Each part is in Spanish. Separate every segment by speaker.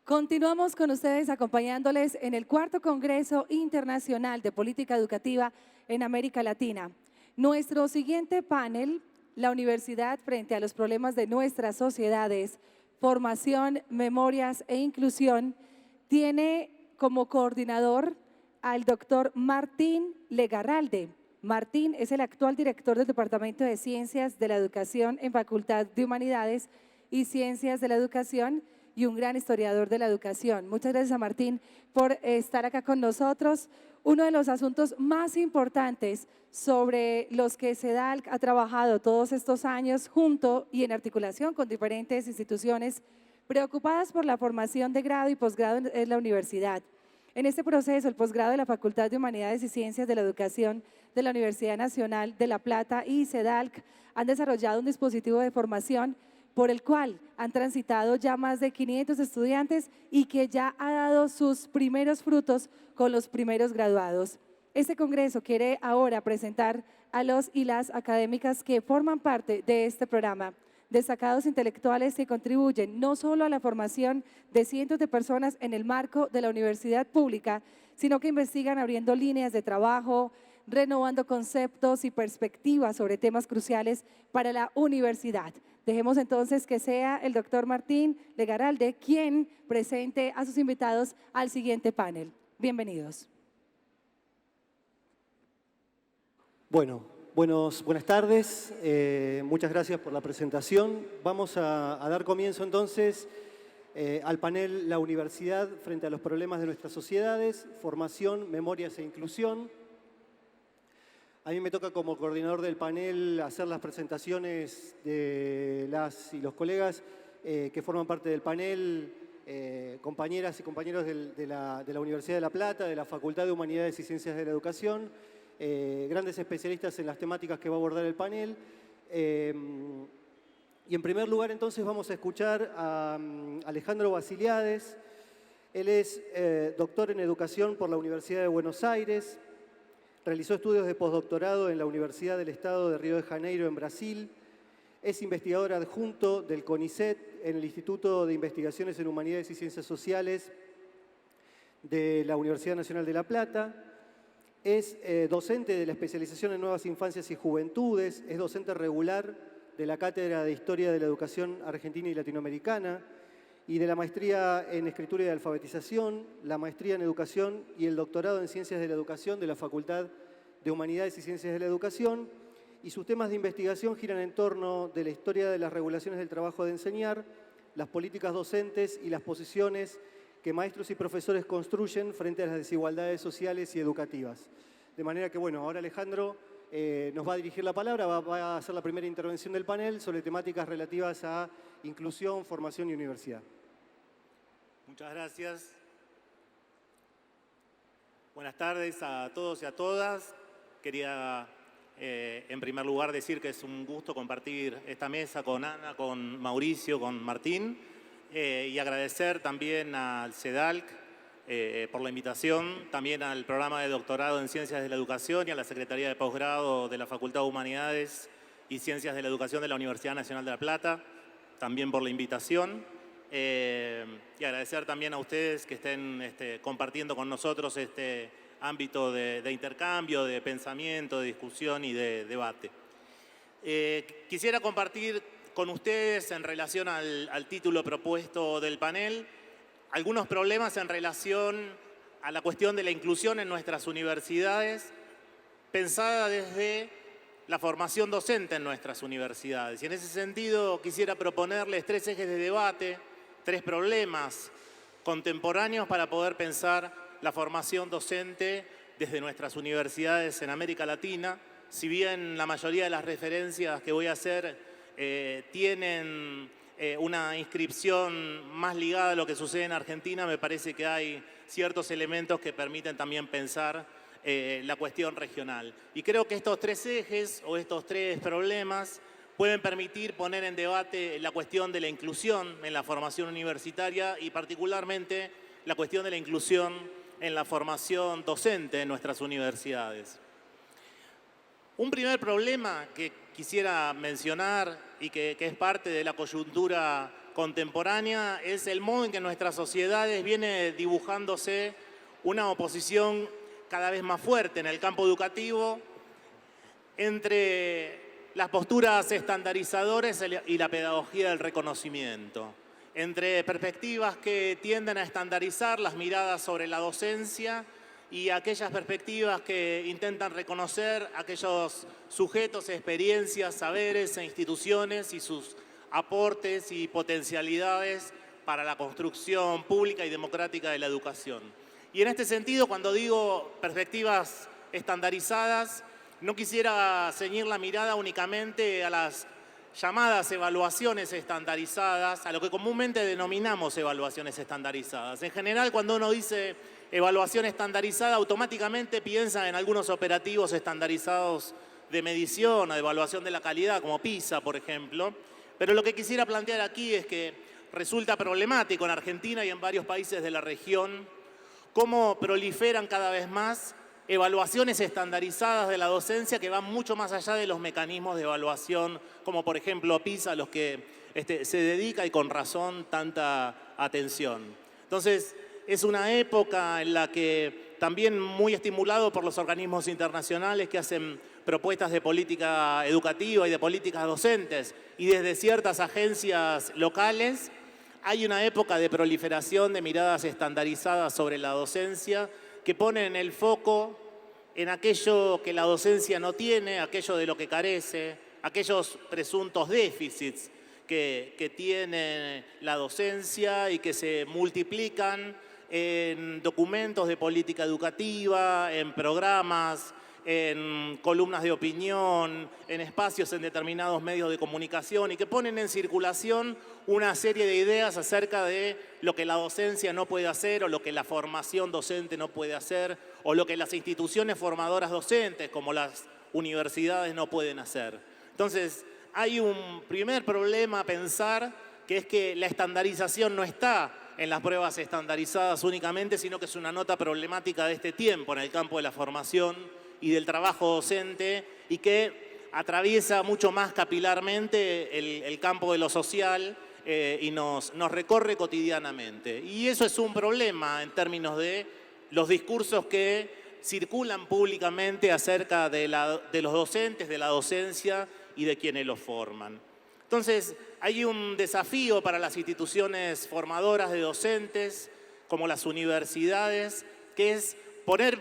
Speaker 1: Continuamos con ustedes acompañándoles en el cuarto Congreso Internacional de Política Educativa en América Latina. Nuestro siguiente panel, la universidad frente a los problemas de nuestras sociedades, formación, memorias e inclusión, tiene como coordinador al doctor Martín Legarralde. Martín es el actual director del Departamento de Ciencias de la Educación en Facultad de Humanidades y Ciencias de la Educación y un gran historiador de la educación. Muchas gracias a Martín por estar acá con nosotros. Uno de los asuntos más importantes sobre los que CEDALC ha trabajado todos estos años junto y en articulación con diferentes instituciones preocupadas por la formación de grado y posgrado es la universidad. En este proceso, el posgrado de la Facultad de Humanidades y Ciencias de la Educación de la Universidad Nacional de La Plata y CEDALC han desarrollado un dispositivo de formación por el cual han transitado ya más de 500 estudiantes y que ya ha dado sus primeros frutos con los primeros graduados. Este congreso quiere ahora presentar a los y las académicas que forman parte de este programa, destacados intelectuales que contribuyen no solo a la formación de cientos de personas en el marco de la universidad pública, sino que investigan abriendo líneas de trabajo, renovando conceptos y perspectivas sobre temas cruciales para la universidad. Dejemos entonces que sea el doctor Martín Legarralde quien presente a sus invitados al siguiente panel. Bienvenidos.
Speaker 2: Buenas tardes. Muchas gracias por la presentación. Vamos a dar comienzo entonces al panel La Universidad frente a los problemas de nuestras sociedades, formación, memorias e inclusión. A mí me toca como coordinador del panel hacer las presentaciones de las y los colegas que forman parte del panel, compañeras y compañeros de la Universidad de La Plata, de la Facultad de Humanidades y Ciencias de la Educación, grandes especialistas en las temáticas que va a abordar el panel. Y en primer lugar entonces vamos a escuchar a Alejandro Basiliades. Él es doctor en Educación por la Universidad de Buenos Aires. Realizó estudios de postdoctorado en la Universidad del Estado de Río de Janeiro, en Brasil. Es investigador adjunto del CONICET en el Instituto de Investigaciones en Humanidades y Ciencias Sociales de la Universidad Nacional de La Plata. Es docente de la especialización en Nuevas Infancias y Juventudes. Es docente regular de la Cátedra de Historia de la Educación Argentina y Latinoamericana y de la Maestría en Escritura y Alfabetización, la Maestría en Educación y el Doctorado en Ciencias de la Educación de la Facultad de Humanidades y Ciencias de la Educación. Y sus temas de investigación giran en torno de la historia de las regulaciones del trabajo de enseñar, las políticas docentes y las posiciones que maestros y profesores construyen frente a las desigualdades sociales y educativas. De manera que, bueno, ahora Alejandro nos va a dirigir la palabra, va a hacer la primera intervención del panel sobre temáticas relativas a inclusión, formación y universidad.
Speaker 3: Muchas gracias. Buenas tardes a todos y a todas. Quería, en primer lugar, decir que es un gusto compartir esta mesa con Ana, con Mauricio, con Martín, y agradecer también al CEDALC por la invitación, también al programa de doctorado en Ciencias de la Educación y a la Secretaría de Posgrado de la Facultad de Humanidades y Ciencias de la Educación de la Universidad Nacional de La Plata, también por la invitación. Y agradecer también a ustedes que estén compartiendo con nosotros este ámbito de intercambio, de pensamiento, de discusión y de debate. Quisiera compartir con ustedes en relación al título propuesto del panel algunos problemas en relación a la cuestión de la inclusión en nuestras universidades, pensada desde la formación docente en nuestras universidades. Y en ese sentido quisiera proponerles 3 ejes de debate, 3 problemas contemporáneos para poder pensar la formación docente desde nuestras universidades en América Latina. Si bien la mayoría de las referencias que voy a hacer tienen una inscripción más ligada a lo que sucede en Argentina, me parece que hay ciertos elementos que permiten también pensar la cuestión regional. Y creo que estos 3 ejes o estos 3 problemas pueden permitir poner en debate la cuestión de la inclusión en la formación universitaria y particularmente la cuestión de la inclusión en la formación docente en nuestras universidades. Un primer problema que quisiera mencionar y que es parte de la coyuntura contemporánea es el modo en que en nuestras sociedades viene dibujándose una oposición cada vez más fuerte en el campo educativo entre las posturas estandarizadoras y la pedagogía del reconocimiento, entre perspectivas que tienden a estandarizar las miradas sobre la docencia y aquellas perspectivas que intentan reconocer aquellos sujetos, experiencias, saberes e instituciones y sus aportes y potencialidades para la construcción pública y democrática de la educación. Y en este sentido, cuando digo perspectivas estandarizadas, no quisiera ceñir la mirada únicamente a las llamadas evaluaciones estandarizadas, a lo que comúnmente denominamos evaluaciones estandarizadas. En general, cuando uno dice evaluación estandarizada, automáticamente piensa en algunos operativos estandarizados de medición o de evaluación de la calidad, como PISA, por ejemplo. Pero lo que quisiera plantear aquí es que resulta problemático en Argentina y en varios países de la región cómo proliferan cada vez más evaluaciones estandarizadas de la docencia que van mucho más allá de los mecanismos de evaluación, como por ejemplo PISA, a los que se dedica y con razón tanta atención. Entonces, es una época en la que también muy estimulado por los organismos internacionales que hacen propuestas de política educativa y de políticas docentes y desde ciertas agencias locales, hay una época de proliferación de miradas estandarizadas sobre la docencia que ponen el foco en aquello que la docencia no tiene, aquello de lo que carece, aquellos presuntos déficits que tiene la docencia y que se multiplican en documentos de política educativa, en programas, en columnas de opinión, en espacios en determinados medios de comunicación y que ponen en circulación una serie de ideas acerca de lo que la docencia no puede hacer o lo que la formación docente no puede hacer o lo que las instituciones formadoras docentes como las universidades no pueden hacer. Entonces, hay un primer problema a pensar que es que la estandarización no está en las pruebas estandarizadas únicamente, sino que es una nota problemática de este tiempo en el campo de la formación y del trabajo docente y que atraviesa mucho más capilarmente el campo de lo social y nos recorre cotidianamente. Y eso es un problema en términos de los discursos que circulan públicamente acerca de los docentes, de la docencia y de quienes los forman. Entonces, hay un desafío para las instituciones formadoras de docentes, como las universidades, que es poner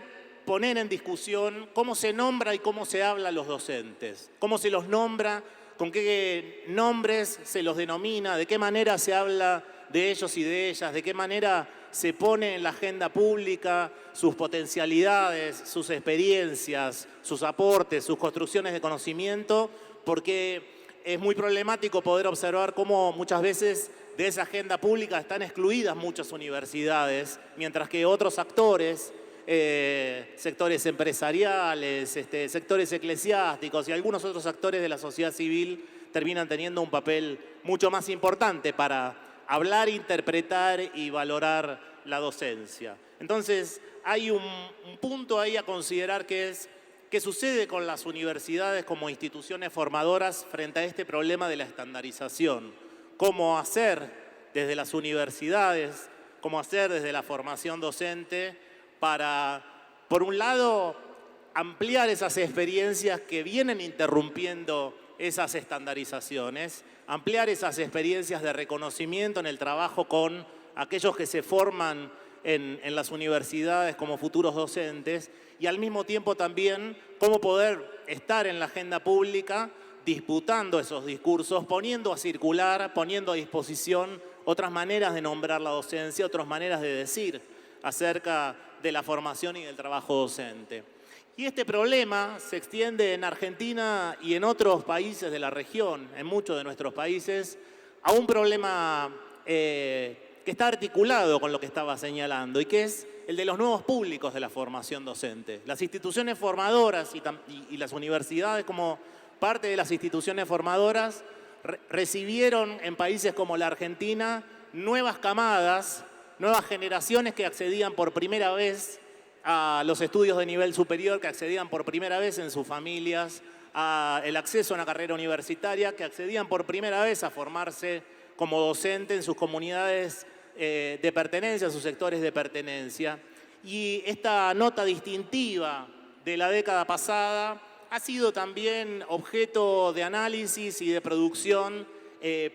Speaker 3: en discusión cómo se nombra y cómo se habla a los docentes, cómo se los nombra, con qué nombres se los denomina, de qué manera se habla de ellos y de ellas, de qué manera se pone en la agenda pública sus potencialidades, sus experiencias, sus aportes, sus construcciones de conocimiento, porque es muy problemático poder observar cómo muchas veces de esa agenda pública están excluidas muchas universidades, mientras que otros actores, sectores empresariales, sectores eclesiásticos y algunos otros actores de la sociedad civil terminan teniendo un papel mucho más importante para hablar, interpretar y valorar la docencia. Entonces, hay un punto ahí a considerar que es ¿qué sucede con las universidades como instituciones formadoras frente a este problema de la estandarización? ¿Cómo hacer desde las universidades, cómo hacer desde la formación docente para, por un lado, ampliar esas experiencias que vienen interrumpiendo esas estandarizaciones, ampliar esas experiencias de reconocimiento en el trabajo con aquellos que se forman en las universidades como futuros docentes y al mismo tiempo también cómo poder estar en la agenda pública disputando esos discursos, poniendo a circular, poniendo a disposición otras maneras de nombrar la docencia, otras maneras de decir acerca de la formación y del trabajo docente. Y este problema se extiende en Argentina y en otros países de la región, en muchos de nuestros países, a un problema que está articulado con lo que estaba señalando y que es el de los nuevos públicos de la formación docente. Las instituciones formadoras y las universidades como parte de las instituciones formadoras recibieron en países como la Argentina nuevas camadas, nuevas generaciones que accedían por primera vez a los estudios de nivel superior, que accedían por primera vez en sus familias, al acceso a una carrera universitaria, que accedían por primera vez a formarse como docente en sus comunidades de pertenencia, sus sectores de pertenencia. Y esta nota distintiva de la década pasada ha sido también objeto de análisis y de producción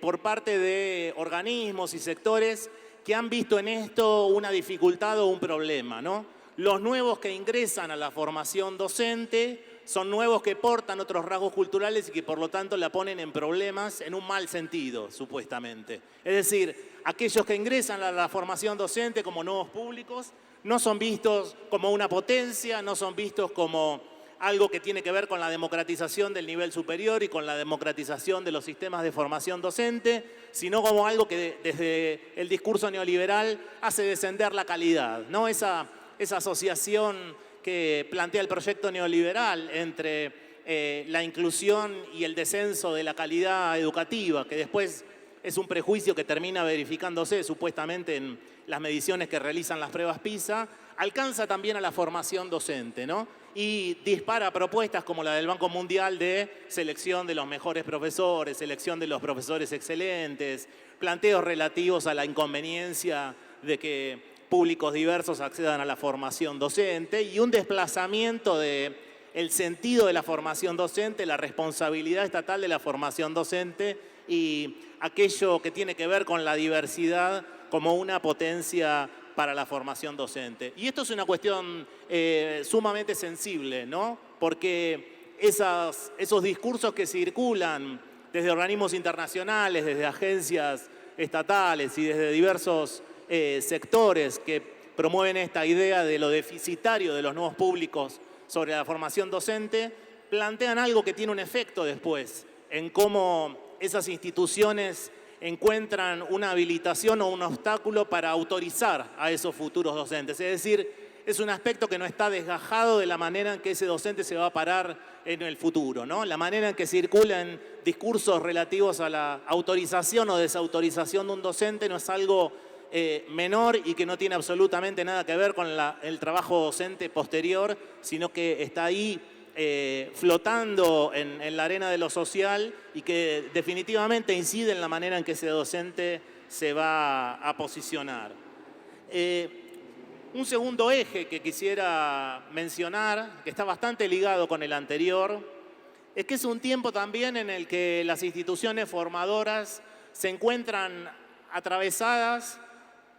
Speaker 3: por parte de organismos y sectores que han visto en esto una dificultad o un problema, ¿no? Los nuevos que ingresan a la formación docente son nuevos que portan otros rasgos culturales y que por lo tanto la ponen en problemas en un mal sentido, supuestamente. Es decir, aquellos que ingresan a la formación docente como nuevos públicos no son vistos como una potencia, no son vistos como algo que tiene que ver con la democratización del nivel superior y con la democratización de los sistemas de formación docente, sino como algo que desde el discurso neoliberal hace descender la calidad, ¿no? Esa asociación que plantea el proyecto neoliberal entre la inclusión y el descenso de la calidad educativa, que después es un prejuicio que termina verificándose supuestamente en las mediciones que realizan las pruebas PISA, alcanza también a la formación docente, ¿no? Y dispara propuestas como la del Banco Mundial de selección de los mejores profesores, selección de los profesores excelentes, planteos relativos a la inconveniencia de que públicos diversos accedan a la formación docente y un desplazamiento del sentido de la formación docente, la responsabilidad estatal de la formación docente y aquello que tiene que ver con la diversidad como una potencia para la formación docente. Y esto es una cuestión sumamente sensible, ¿no? Porque esos discursos que circulan desde organismos internacionales, desde agencias estatales y desde diversos sectores que promueven esta idea de lo deficitario de los nuevos públicos sobre la formación docente, plantean algo que tiene un efecto después en cómo esas instituciones encuentran una habilitación o un obstáculo para autorizar a esos futuros docentes. Es decir, es un aspecto que no está desgajado de la manera en que ese docente se va a parar en el futuro, ¿no? La manera en que circulan discursos relativos a la autorización o desautorización de un docente no es algo menor y que no tiene absolutamente nada que ver con el trabajo docente posterior, sino que está ahí flotando en la arena de lo social y que definitivamente incide en la manera en que ese docente se va a posicionar. Un segundo eje que quisiera mencionar, que está bastante ligado con el anterior, es que es un tiempo también en el que las instituciones formadoras se encuentran atravesadas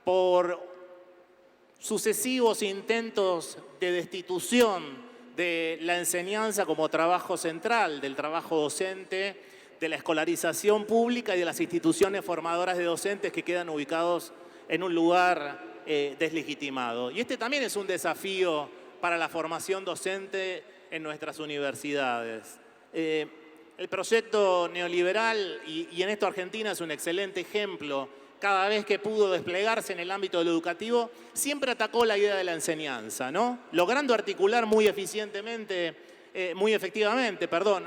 Speaker 3: por sucesivos intentos de destitución de la enseñanza como trabajo central, del trabajo docente, de la escolarización pública y de las instituciones formadoras de docentes que quedan ubicados en un lugar deslegitimado. Y este también es un desafío para la formación docente en nuestras universidades. El proyecto neoliberal, y en esto Argentina es un excelente ejemplo, cada vez que pudo desplegarse en el ámbito de lo educativo, siempre atacó la idea de la enseñanza, ¿no? Logrando articular muy efectivamente,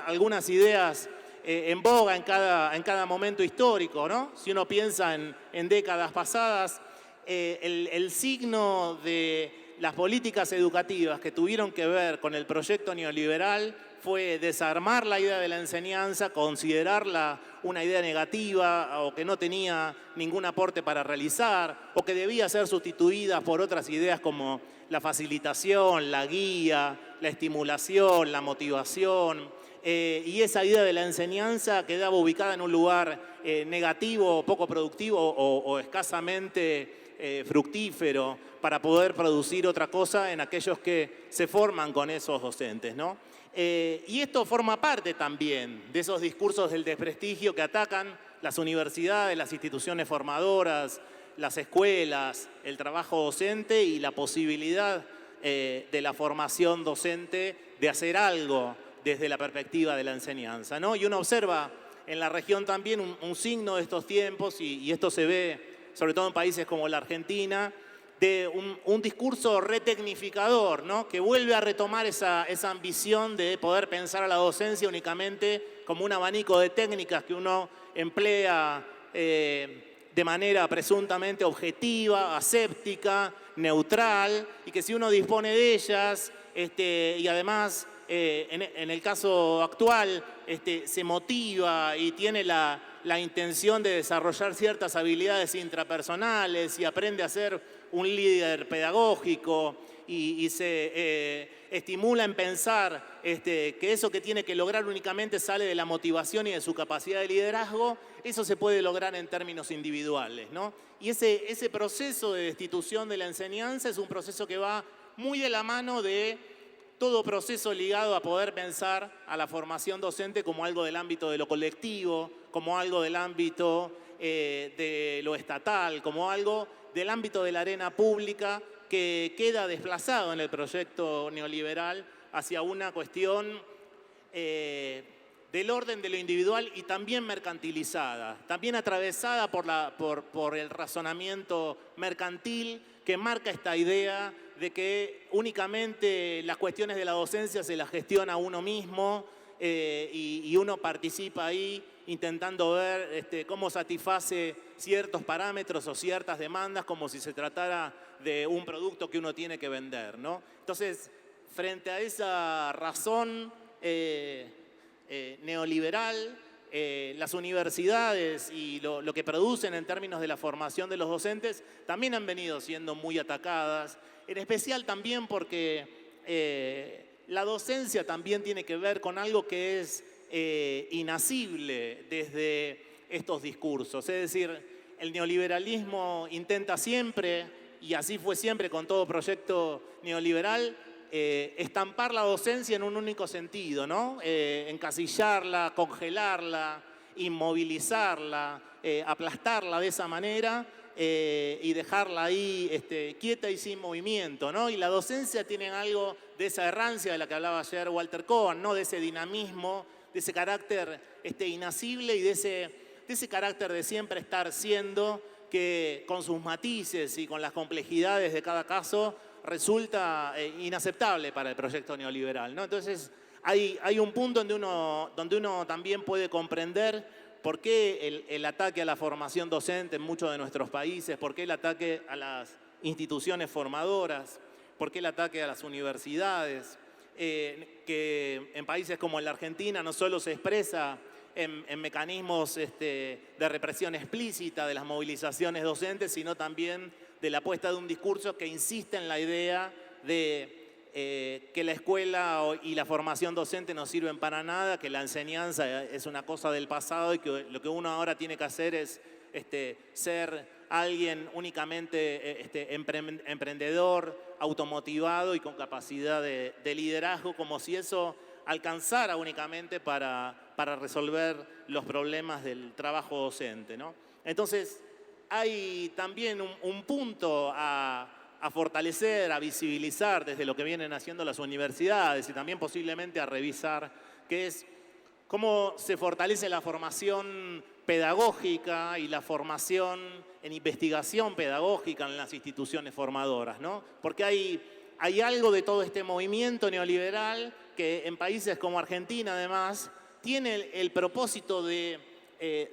Speaker 3: algunas ideas en boga en cada momento histórico, ¿no? Si uno piensa en décadas pasadas, el signo de las políticas educativas que tuvieron que ver con el proyecto neoliberal fue desarmar la idea de la enseñanza, considerarla una idea negativa o que no tenía ningún aporte para realizar o que debía ser sustituida por otras ideas como la facilitación, la guía, la estimulación, la motivación. Y esa idea de la enseñanza quedaba ubicada en un lugar negativo, poco productivo o escasamente fructífero para poder producir otra cosa en aquellos que se forman con esos docentes, ¿no? Y esto forma parte también de esos discursos del desprestigio que atacan las universidades, las instituciones formadoras, las escuelas, el trabajo docente y la posibilidad de la formación docente de hacer algo desde la perspectiva de la enseñanza, ¿no? Y uno observa en la región también un signo de estos tiempos, y esto se ve sobre todo en países como la Argentina, de un discurso retecnificador, ¿no? Que vuelve a retomar esa ambición de poder pensar a la docencia únicamente como un abanico de técnicas que uno emplea de manera presuntamente objetiva, aséptica, neutral, y que si uno dispone de ellas y además, en el caso actual, se motiva y tiene la intención de desarrollar ciertas habilidades intrapersonales y aprende a ser un líder pedagógico y se estimula en pensar que eso que tiene que lograr únicamente sale de la motivación y de su capacidad de liderazgo, eso se puede lograr en términos individuales, ¿no? Y ese proceso de destitución de la enseñanza es un proceso que va muy de la mano de todo proceso ligado a poder pensar a la formación docente como algo del ámbito de lo colectivo, como algo del ámbito de lo estatal, como algo del ámbito de la arena pública que queda desplazado en el proyecto neoliberal hacia una cuestión del orden de lo individual y también mercantilizada, también atravesada por el razonamiento mercantil que marca esta idea de que únicamente las cuestiones de la docencia se las gestiona uno mismo y uno participa ahí intentando ver cómo satisface ciertos parámetros o ciertas demandas como si se tratara de un producto que uno tiene que vender, ¿no? Entonces, frente a esa razón neoliberal, las universidades y lo que producen en términos de la formación de los docentes también han venido siendo muy atacadas, en especial también porque la docencia también tiene que ver con algo que es inasible desde estos discursos. Es decir, el neoliberalismo intenta siempre, y así fue siempre con todo proyecto neoliberal, estampar la docencia en un único sentido, ¿no? Encasillarla, congelarla, inmovilizarla, aplastarla de esa manera y dejarla ahí quieta y sin movimiento, ¿no? Y la docencia tiene algo de esa errancia de la que hablaba ayer Walter Cohen, ¿no? De ese dinamismo, de ese carácter inasible y de ese carácter de siempre estar siendo, que con sus matices y con las complejidades de cada caso resulta inaceptable para el proyecto neoliberal, ¿no? Entonces hay un punto donde uno también puede comprender por qué el ataque a la formación docente en muchos de nuestros países, por qué el ataque a las instituciones formadoras, por qué el ataque a las universidades, que en países como la Argentina no solo se expresa en mecanismos de represión explícita de las movilizaciones docentes, sino también de la puesta de un discurso que insiste en la idea de que la escuela y la formación docente no sirven para nada, que la enseñanza es una cosa del pasado y que lo que uno ahora tiene que hacer es ser alguien únicamente emprendedor, automotivado y con capacidad de liderazgo, como si eso alcanzara únicamente para resolver los problemas del trabajo docente, ¿no? Entonces, hay también un punto a fortalecer, a visibilizar desde lo que vienen haciendo las universidades y también posiblemente a revisar, que es cómo se fortalece la formación pedagógica y la formación en investigación pedagógica en las instituciones formadoras, ¿no? Porque hay algo de todo este movimiento neoliberal que en países como Argentina, además, tiene el propósito de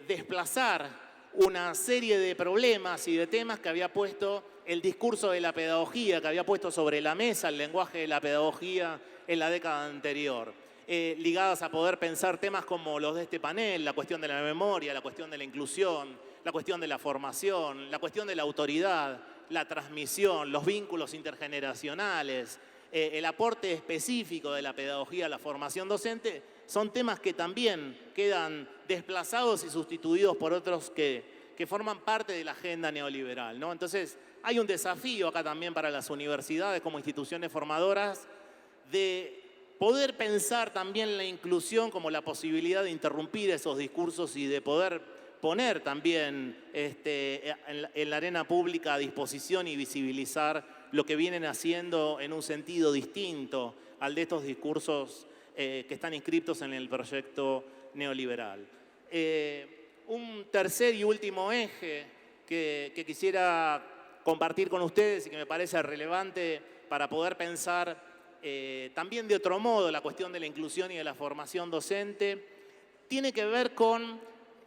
Speaker 3: desplazar una serie de problemas y de temas que había puesto el discurso de la pedagogía, que había puesto sobre la mesa el lenguaje de la pedagogía en la década anterior, ligadas a poder pensar temas como los de este panel, la cuestión de la memoria, la cuestión de la inclusión, la cuestión de la formación, la cuestión de la autoridad, la transmisión, los vínculos intergeneracionales, el aporte específico de la pedagogía a la formación docente, son temas que también quedan desplazados y sustituidos por otros que forman parte de la agenda neoliberal, ¿no? Entonces, hay un desafío acá también para las universidades como instituciones formadoras de poder pensar también la inclusión como la posibilidad de interrumpir esos discursos y de poder poner también en la arena pública a disposición y visibilizar lo que vienen haciendo en un sentido distinto al de estos discursos que están inscritos en el proyecto neoliberal. Un tercer y último eje que quisiera compartir con ustedes y que me parece relevante para poder pensar también de otro modo la cuestión de la inclusión y de la formación docente, tiene que ver con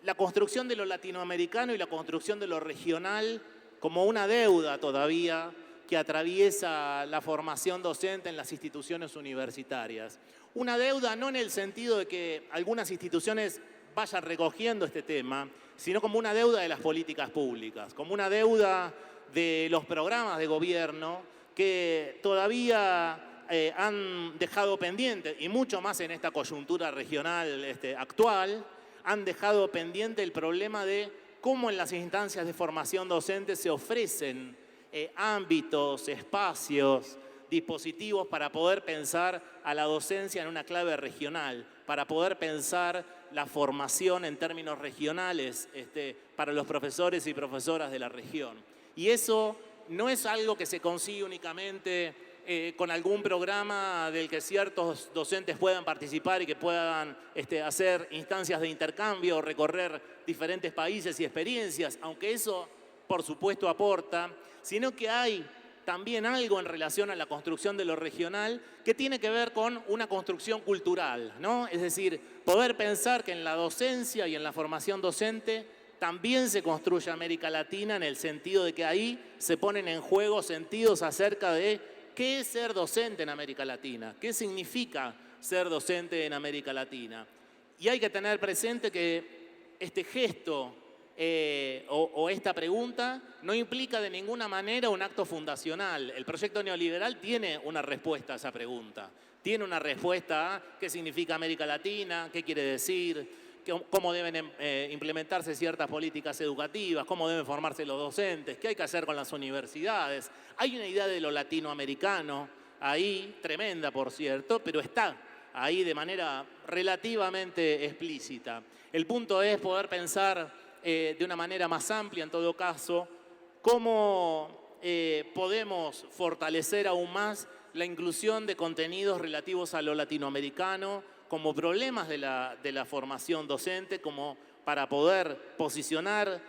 Speaker 3: la construcción de lo latinoamericano y la construcción de lo regional como una deuda todavía que atraviesa la formación docente en las instituciones universitarias. Una deuda no en el sentido de que algunas instituciones vayan recogiendo este tema, sino como una deuda de las políticas públicas, como una deuda de los programas de gobierno que todavía han dejado pendiente, y mucho más en esta coyuntura regional actual, han dejado pendiente el problema de cómo en las instancias de formación docente se ofrecen ámbitos, espacios, dispositivos para poder pensar a la docencia en una clave regional, para poder pensar la formación en términos regionales para los profesores y profesoras de la región. Y eso no es algo que se consigue únicamente con algún programa del que ciertos docentes puedan participar y que puedan hacer instancias de intercambio, recorrer diferentes países y experiencias, aunque eso, por supuesto, aporta, sino que hay también algo en relación a la construcción de lo regional que tiene que ver con una construcción cultural, ¿no? Es decir, poder pensar que en la docencia y en la formación docente también se construye América Latina en el sentido de que ahí se ponen en juego sentidos acerca de qué es ser docente en América Latina, qué significa ser docente en América Latina. Y hay que tener presente que este gesto o esta pregunta no implica de ninguna manera un acto fundacional. El proyecto neoliberal tiene una respuesta a esa pregunta. Tiene una respuesta a qué significa América Latina, qué quiere decir, cómo deben implementarse ciertas políticas educativas, cómo deben formarse los docentes, qué hay que hacer con las universidades. Hay una idea de lo latinoamericano ahí, tremenda por cierto, pero está ahí de manera relativamente explícita. El punto es poder pensar de una manera más amplia, en todo caso, cómo podemos fortalecer aún más la inclusión de contenidos relativos a lo latinoamericano como problemas de la formación docente, como para poder posicionar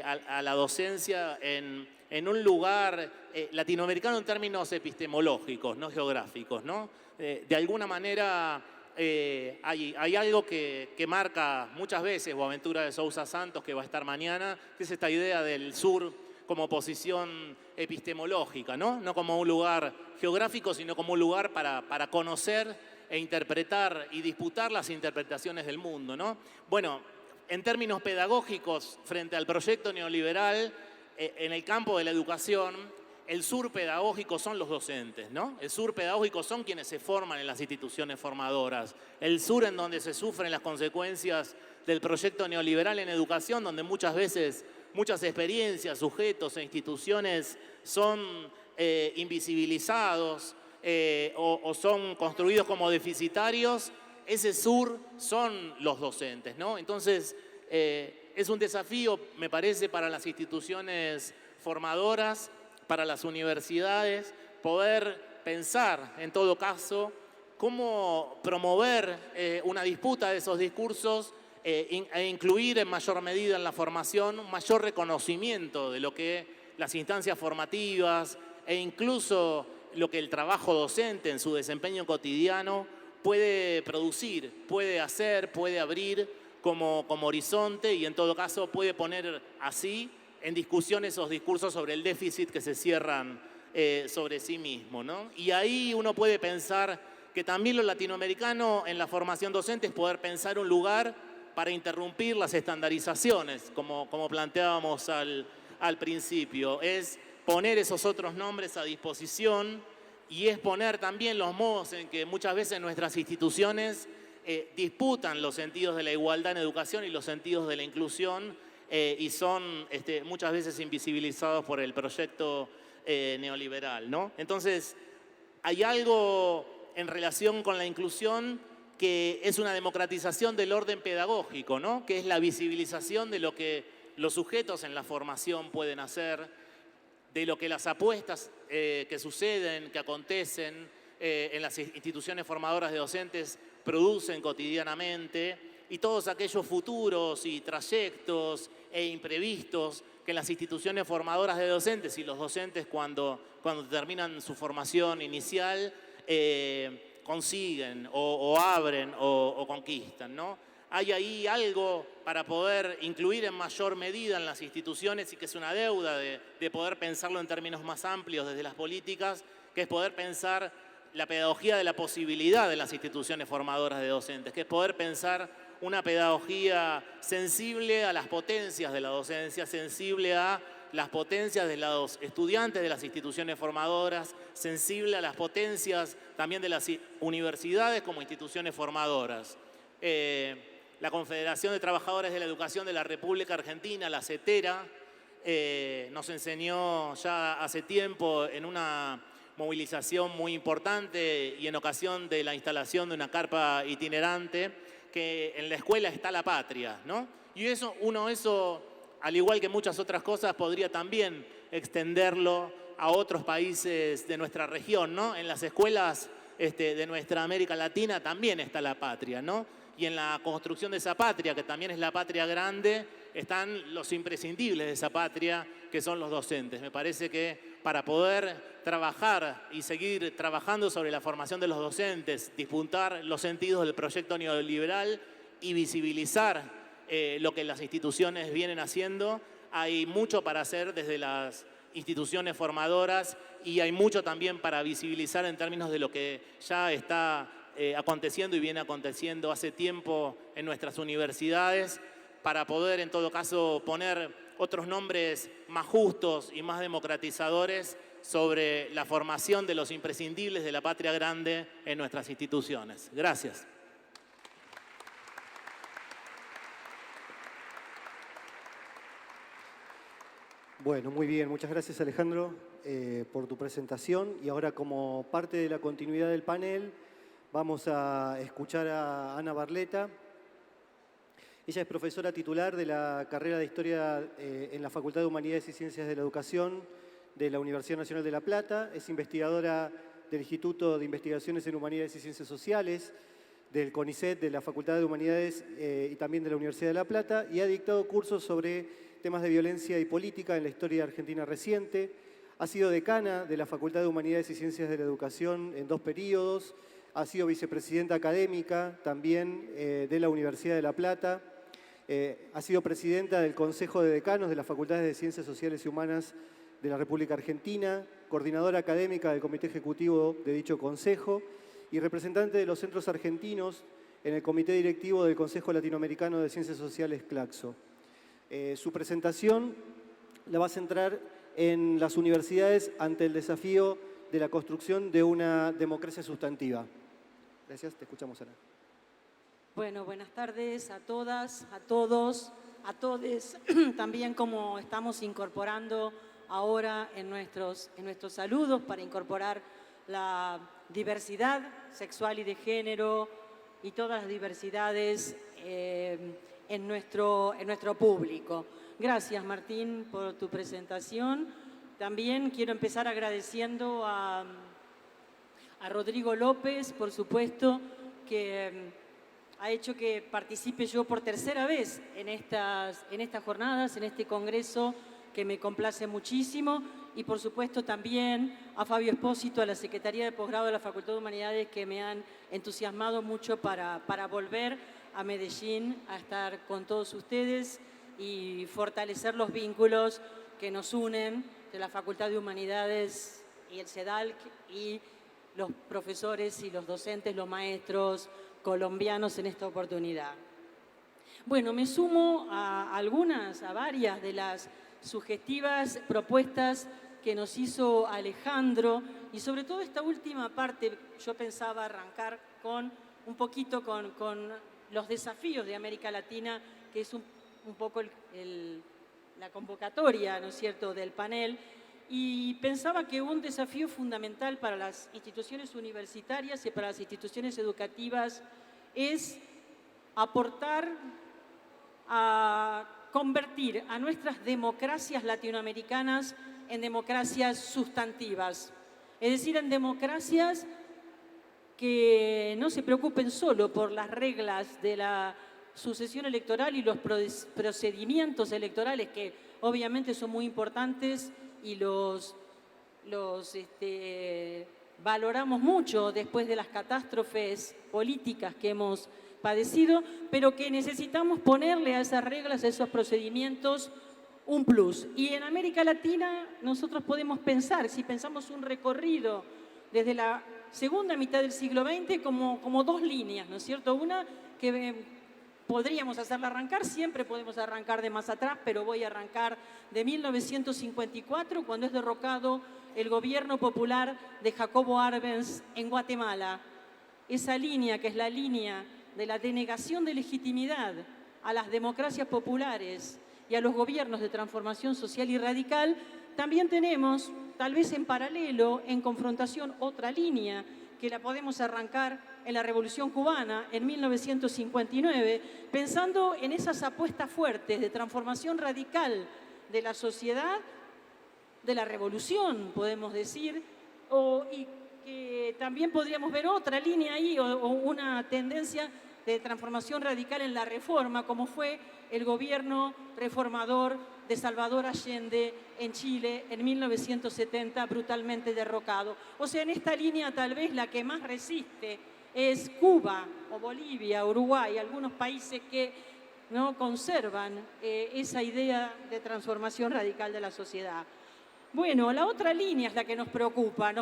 Speaker 3: a la docencia en un lugar latinoamericano en términos epistemológicos, no geográficos, ¿no? De alguna manera hay algo que marca muchas veces Boaventura de Sousa Santos, que va a estar mañana, que es esta idea del sur como posición epistemológica, ¿no? No como un lugar geográfico, sino como un lugar para conocer e interpretar y disputar las interpretaciones del mundo, ¿no? Bueno, en términos pedagógicos, frente al proyecto neoliberal, en el campo de la educación, el sur pedagógico son los docentes, ¿no? El sur pedagógico son quienes se forman en las instituciones formadoras. El sur en donde se sufren las consecuencias del proyecto neoliberal en educación, donde muchas veces muchas experiencias, sujetos e instituciones son invisibilizados o son construidos como deficitarios, ese sur son los docentes, ¿no? Entonces, es un desafío, me parece, para las instituciones formadoras, para las universidades, poder pensar, en todo caso, cómo promover una disputa de esos discursos e incluir en mayor medida en la formación un mayor reconocimiento de lo que las instancias formativas e incluso lo que el trabajo docente en su desempeño cotidiano puede producir, puede hacer, puede abrir como horizonte y en todo caso puede poner así en discusión esos discursos sobre el déficit que se cierran sobre sí mismo, ¿no? Y ahí uno puede pensar que también lo latinoamericano en la formación docente es poder pensar un lugar para interrumpir las estandarizaciones, como planteábamos al principio. Es poner esos otros nombres a disposición y es poner también los modos en que muchas veces nuestras instituciones disputan los sentidos de la igualdad en educación y los sentidos de la inclusión y son muchas veces invisibilizados por el proyecto neoliberal, ¿no? Entonces, hay algo en relación con la inclusión que es una democratización del orden pedagógico, ¿no? Que es la visibilización de lo que los sujetos en la formación pueden hacer, de lo que las apuestas que suceden, que acontecen en las instituciones formadoras de docentes producen cotidianamente y todos aquellos futuros y trayectos e imprevistos que las instituciones formadoras de docentes y los docentes cuando terminan su formación inicial consiguen o abren o conquistan, ¿no? hay ahí algo para poder incluir en mayor medida en las instituciones y que es una deuda de poder pensarlo en términos más amplios desde las políticas, que es poder pensar la pedagogía de la posibilidad de las instituciones formadoras de docentes, que es poder pensar una pedagogía sensible a las potencias de la docencia, sensible a las potencias de los estudiantes de las instituciones formadoras, sensible a las potencias también de las universidades como instituciones formadoras. La Confederación de Trabajadores de la Educación de la República Argentina, la CETERA, nos enseñó ya hace tiempo en una movilización muy importante y en ocasión de la instalación de una carpa itinerante, que en la escuela está la patria, ¿no? Y eso, al igual que muchas otras cosas, podría también extenderlo a otros países de nuestra región, ¿no? En las escuelas de nuestra América Latina también está la patria, ¿no? Y en la construcción de esa patria, que también es la patria grande, están los imprescindibles de esa patria, que son los docentes. Me parece que para poder trabajar y seguir trabajando sobre la formación de los docentes, dispuntar los sentidos del proyecto neoliberal y visibilizar lo que las instituciones vienen haciendo, hay mucho para hacer desde las instituciones formadoras y hay mucho también para visibilizar en términos de lo que ya está aconteciendo y viene aconteciendo hace tiempo en nuestras universidades, para poder en todo caso poner otros nombres más justos y más democratizadores sobre la formación de los imprescindibles de la patria grande en nuestras instituciones. Gracias.
Speaker 2: Bueno, muy bien. Muchas gracias, Alejandro, por tu presentación. Y ahora, como parte de la continuidad del panel, vamos a escuchar a Ana Barleta. Ella es profesora titular de la carrera de Historia en la Facultad de Humanidades y Ciencias de la Educación de la Universidad Nacional de La Plata. Es investigadora del Instituto de Investigaciones en Humanidades y Ciencias Sociales, del CONICET, de la Facultad de Humanidades y también de la Universidad de La Plata, y ha dictado cursos sobre temas de violencia y política en la historia argentina reciente. Ha sido decana de la Facultad de Humanidades y Ciencias de la Educación en 2 periodos. Ha sido vicepresidenta académica también de la Universidad de La Plata. Ha sido presidenta del Consejo de Decanos de las Facultades de Ciencias Sociales y Humanas de la República Argentina, coordinadora académica del Comité Ejecutivo de dicho Consejo y representante de los centros argentinos en el Comité Directivo del Consejo Latinoamericano de Ciencias Sociales, CLACSO. Su presentación la va a centrar en las universidades ante el desafío de la construcción de una democracia sustantiva. Gracias, te escuchamos, Ana.
Speaker 4: Bueno, buenas tardes a todas, a todos, a todes. También como estamos incorporando ahora en nuestros saludos para incorporar la diversidad sexual y de género y todas las diversidades en nuestro público. Gracias, Martín, por tu presentación. También quiero empezar agradeciendo a Rodrigo López, por supuesto, que ha hecho que participe yo por tercera vez en estas jornadas, en este congreso, que me complace muchísimo. Y por supuesto también a Fabio Espósito, a la Secretaría de Posgrado de la Facultad de Humanidades, que me han entusiasmado mucho para volver a Medellín a estar con todos ustedes y fortalecer los vínculos que nos unen de la Facultad de Humanidades y el CEDALC y los profesores y los docentes, los maestros colombianos en esta oportunidad. Bueno, me sumo a varias de las sugestivas propuestas que nos hizo Alejandro y sobre todo esta última parte yo pensaba arrancar con un poquito con los desafíos de América Latina, que es un poco la convocatoria, ¿no es cierto?, del panel. Y pensaba que un desafío fundamental para las instituciones universitarias y para las instituciones educativas es aportar a convertir a nuestras democracias latinoamericanas en democracias sustantivas, es decir, en democracias que no se preocupen solo por las reglas de la sucesión electoral y los procedimientos electorales, que obviamente son muy importantes y los valoramos mucho después de las catástrofes políticas que hemos padecido, pero que necesitamos ponerle a esas reglas, a esos procedimientos, un plus. Y en América Latina nosotros podemos pensar, si pensamos un recorrido desde la segunda mitad del siglo XX como dos líneas, ¿no es cierto? Una que podríamos hacerla arrancar, siempre podemos arrancar de más atrás, pero voy a arrancar de 1954, cuando es derrocado el gobierno popular de Jacobo Arbenz en Guatemala. Esa línea, que es la línea de la denegación de legitimidad a las democracias populares y a los gobiernos de transformación social y radical, también tenemos, tal vez en paralelo, en confrontación, otra línea que la podemos arrancar en la Revolución Cubana en 1959, pensando en esas apuestas fuertes de transformación radical de la sociedad, de la revolución, podemos decir, y que también podríamos ver otra línea ahí, o una tendencia de transformación radical en la reforma, como fue el gobierno reformador de Salvador Allende en Chile en 1970, brutalmente derrocado. O sea, en esta línea tal vez la que más resiste es Cuba o Bolivia, Uruguay, algunos países que no conservan esa idea de transformación radical de la sociedad. Bueno, la otra línea es la que nos preocupa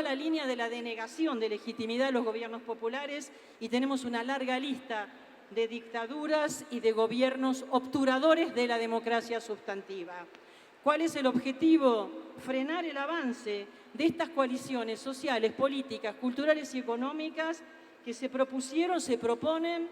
Speaker 4: la línea de la denegación de legitimidad de los gobiernos populares, y tenemos una larga lista de dictaduras y de gobiernos obturadores de la democracia sustantiva. ¿Cuál es el objetivo? Frenar el avance de estas coaliciones sociales, políticas, culturales y económicas que se proponen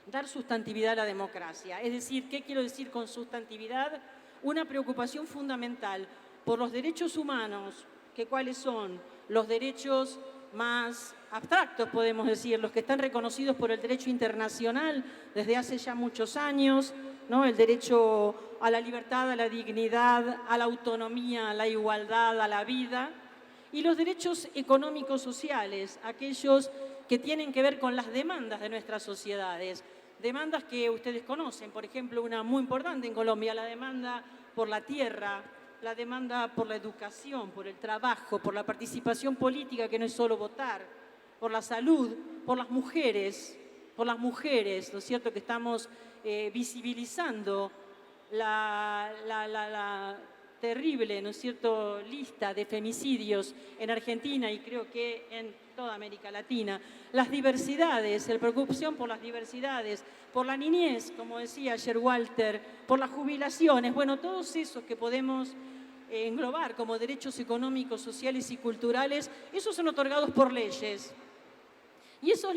Speaker 4: dar sustantividad a la democracia. Es decir, ¿qué quiero decir con sustantividad? Una preocupación fundamental por los derechos humanos, que cuáles son los derechos más abstractos, podemos decir, los que están reconocidos por el derecho internacional desde hace ya muchos años, ¿no? El derecho a la libertad, a la dignidad, a la autonomía, a la igualdad, a la vida, y los derechos económicos sociales, aquellos que tienen que ver con las demandas de nuestras sociedades, demandas que ustedes conocen, por ejemplo, una muy importante en Colombia, la demanda por la tierra, la demanda por la educación, por el trabajo, por la participación política, que no es solo votar, por la salud, por las mujeres, ¿no es cierto?, que estamos visibilizando la terrible, ¿no es cierto?, lista de femicidios en Argentina y creo que en toda América Latina. Las diversidades, la preocupación por las diversidades, por la niñez, como decía ayer Walter, por las jubilaciones, bueno, todos esos que podemos englobar como derechos económicos, sociales y culturales, esos son otorgados por leyes. Y esos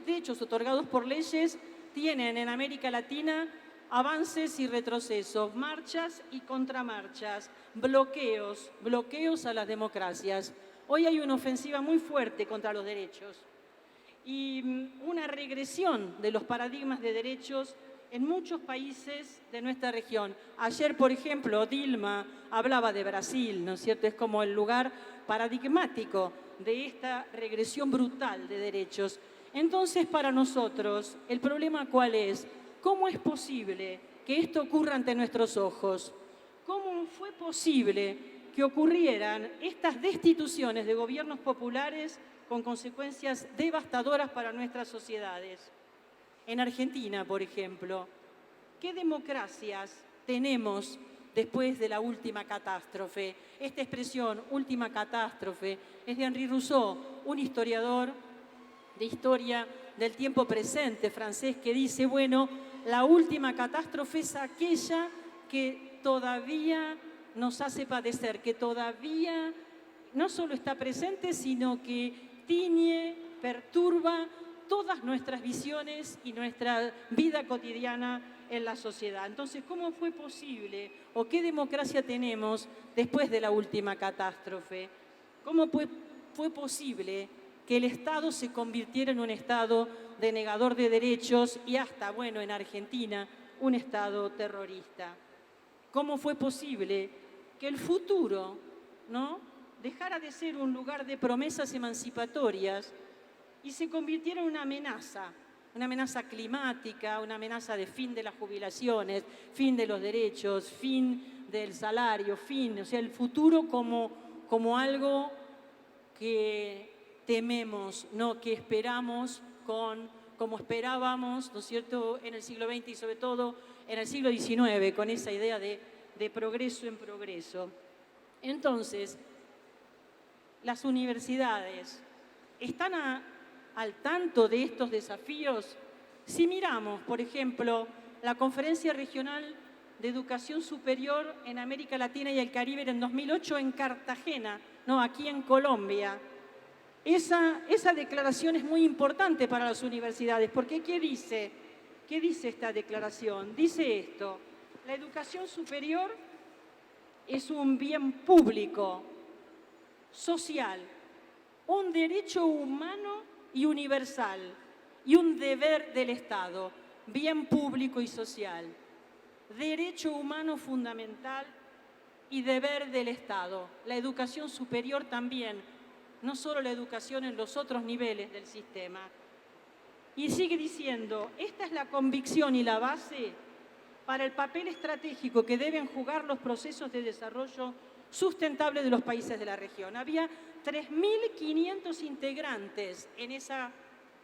Speaker 4: derechos otorgados por leyes tienen en América Latina avances y retrocesos, marchas y contramarchas, bloqueos a las democracias. Hoy hay una ofensiva muy fuerte contra los derechos y una regresión de los paradigmas de derechos en muchos países de nuestra región. Ayer, por ejemplo, Dilma hablaba de Brasil, ¿no es cierto? Es como el lugar paradigmático de esta regresión brutal de derechos. Entonces, para nosotros, ¿el problema cuál es? ¿Cómo es posible que esto ocurra ante nuestros ojos? ¿Cómo fue posible que ocurrieran estas destituciones de gobiernos populares con consecuencias devastadoras para nuestras sociedades? En Argentina, por ejemplo, ¿qué democracias tenemos después de la última catástrofe? Esta expresión, última catástrofe, es de Henri Rousseau, un historiador de historia del tiempo presente francés, que dice, bueno, la última catástrofe es aquella que todavía nos hace padecer, que todavía no solo está presente, sino que tiñe, perturba todas nuestras visiones y nuestra vida cotidiana en la sociedad. Entonces, ¿cómo fue posible o qué democracia tenemos después de la última catástrofe? ¿Cómo fue posible que el Estado se convirtiera en un Estado denegador de derechos y hasta, bueno, en Argentina, un Estado terrorista? ¿Cómo fue posible que el futuro, ¿no?, dejara de ser un lugar de promesas emancipatorias y se convirtiera en una amenaza climática, una amenaza de fin de las jubilaciones, fin de los derechos, fin del salario, o sea, el futuro como algo que tememos, ¿no?, que esperamos con como esperábamos, ¿no es cierto?, en el siglo XX y sobre todo en el siglo XIX, con esa idea de progreso en progreso. Entonces, las universidades están al tanto de estos desafíos. Si miramos, por ejemplo, la Conferencia Regional de Educación Superior en América Latina y el Caribe en 2008 en Cartagena, no, aquí en Colombia. Esa declaración es muy importante para las universidades, porque ¿qué dice? ¿Qué dice esta declaración? Dice esto: la educación superior es un bien público, social, un derecho humano y universal, y un deber del Estado, bien público y social, derecho humano fundamental y deber del Estado. La educación superior también, no solo la educación en los otros niveles del sistema. Y sigue diciendo, esta es la convicción y la base para el papel estratégico que deben jugar los procesos de desarrollo sustentable de los países de la región. Había 3.500 integrantes en esa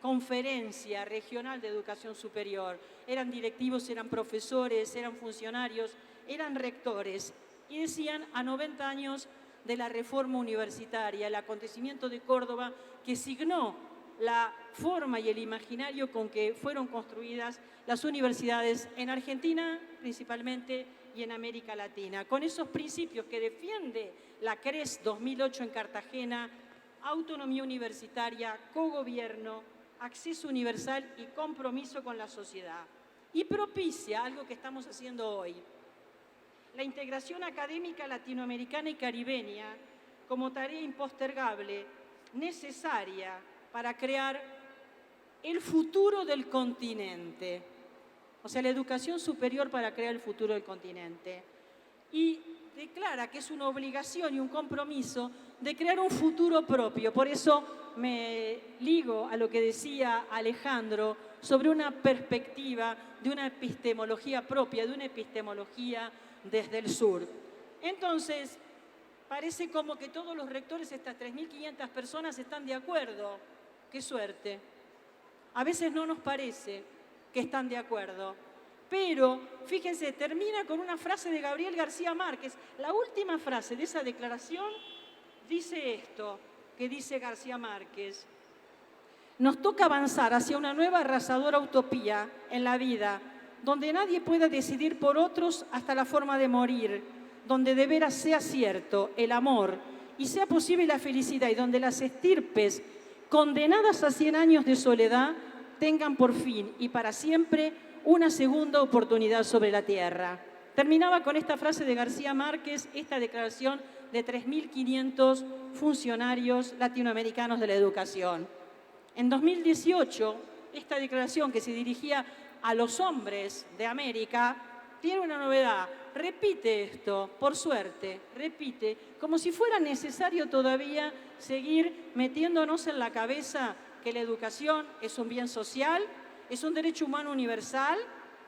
Speaker 4: conferencia regional de educación superior. Eran directivos, eran profesores, eran funcionarios, eran rectores. Y decían, a 90 años de la reforma universitaria, el acontecimiento de Córdoba que signó la forma y el imaginario con que fueron construidas las universidades en Argentina principalmente y en América Latina. Con esos principios que defiende la CRES 2008 en Cartagena: autonomía universitaria, cogobierno, acceso universal y compromiso con la sociedad. Y propicia algo que estamos haciendo hoy: la integración académica latinoamericana y caribeña como tarea impostergable, necesaria para crear el futuro del continente. O sea, la educación superior para crear el futuro del continente. Y declara que es una obligación y un compromiso de crear un futuro propio. Por eso me ligo a lo que decía Alejandro sobre una perspectiva de una epistemología propia, de una epistemología desde el sur. Entonces, parece como que todos los rectores, estas 3.500 personas, están de acuerdo. ¡Qué suerte! A veces no nos parece que están de acuerdo. Pero, fíjense, termina con una frase de Gabriel García Márquez. La última frase de esa declaración dice esto, que dice García Márquez: nos toca avanzar hacia una nueva arrasadora utopía en la vida, donde nadie pueda decidir por otros hasta la forma de morir, donde de veras sea cierto el amor y sea posible la felicidad, y donde las estirpes condenadas a 100 años de soledad tengan por fin y para siempre una segunda oportunidad sobre la tierra. Terminaba con esta frase de García Márquez esta declaración de 3.500 funcionarios latinoamericanos de la educación. En 2018, esta declaración, que se dirigía a los hombres de América, tiene una novedad. Repite esto, por suerte, repite, como si fuera necesario todavía seguir metiéndonos en la cabeza que la educación es un bien social, es un derecho humano universal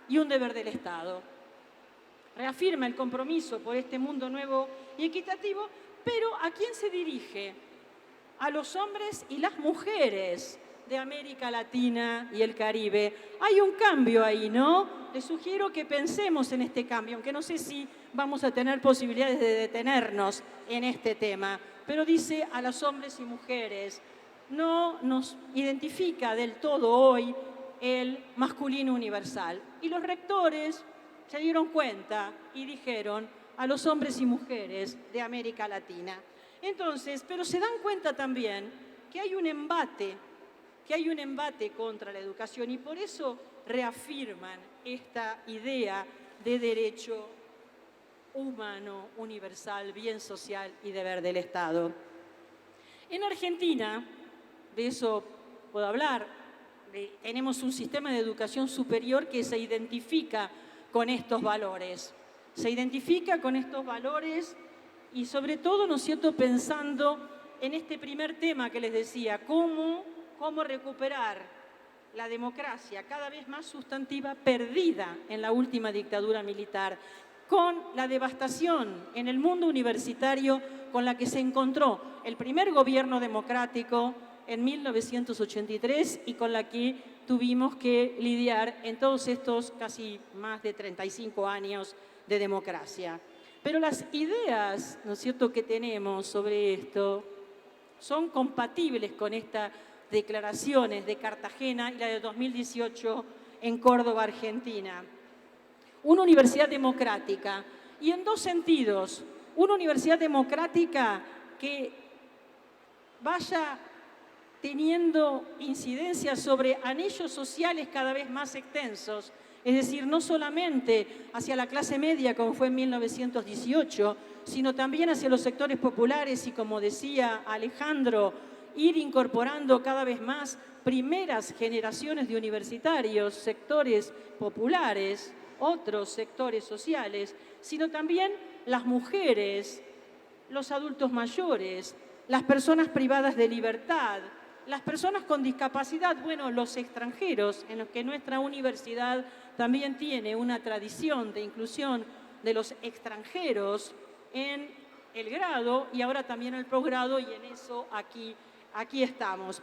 Speaker 4: y un deber del Estado. Reafirma el compromiso por este mundo nuevo y equitativo, pero ¿a quién se dirige? A los hombres y las mujeres de América Latina y el Caribe. Hay un cambio ahí, ¿no? Les sugiero que pensemos en este cambio, aunque no sé si vamos a tener posibilidades de detenernos en este tema, pero dice a los hombres y mujeres. No nos identifica del todo hoy el masculino universal. Y los rectores se dieron cuenta y dijeron a los hombres y mujeres de América Latina. Entonces, pero se dan cuenta también que hay un embate contra la educación, y por eso reafirman esta idea de derecho humano, universal, bien social y deber del Estado. En Argentina, de eso puedo hablar, tenemos un sistema de educación superior que se identifica con estos valores. Se identifica con estos valores y sobre todo, ¿no es cierto?, pensando en este primer tema que les decía, cómo recuperar la democracia cada vez más sustantiva perdida en la última dictadura militar, con la devastación en el mundo universitario con la que se encontró el primer gobierno democrático en 1983 y con la que tuvimos que lidiar en todos estos casi más de 35 años de democracia. Pero las ideas, ¿no es cierto?, que tenemos sobre esto son compatibles con estas declaraciones de Cartagena y la de 2018 en Córdoba, Argentina. Una universidad democrática, y en dos sentidos. Una universidad democrática que vaya teniendo incidencia sobre anillos sociales cada vez más extensos, es decir, no solamente hacia la clase media como fue en 1918, sino también hacia los sectores populares y, como decía Alejandro, ir incorporando cada vez más primeras generaciones de universitarios, sectores populares, otros sectores sociales, sino también las mujeres, los adultos mayores, las personas privadas de libertad, las personas con discapacidad, bueno, los extranjeros, en los que nuestra universidad también tiene una tradición de inclusión de los extranjeros en el grado y ahora también el posgrado, y en eso aquí estamos.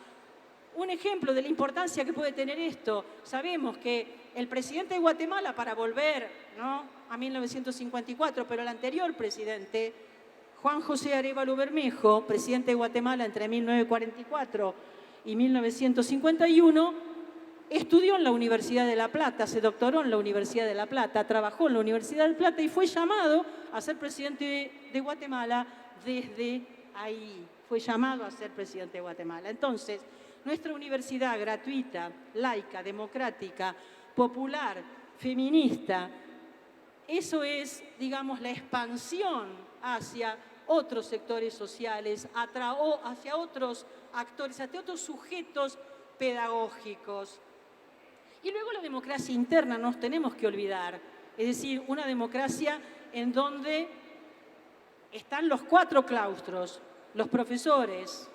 Speaker 4: Un ejemplo de la importancia que puede tener esto, sabemos que el presidente de Guatemala, para volver, ¿no?, a 1954, pero el anterior presidente, Juan José Arévalo Bermejo, presidente de Guatemala entre 1944 y 1951, estudió en la Universidad de La Plata, se doctoró en la Universidad de La Plata, trabajó en la Universidad de La Plata y fue llamado a ser presidente de Guatemala desde ahí. Fue llamado a ser presidente de Guatemala. Entonces, nuestra universidad gratuita, laica, democrática, popular, feminista, eso es, digamos, la expansión hacia otros sectores sociales, hacia otros actores, hacia otros sujetos pedagógicos. Y luego la democracia interna, no nos tenemos que olvidar, es decir, una democracia en donde están los cuatro claustros, los profesores,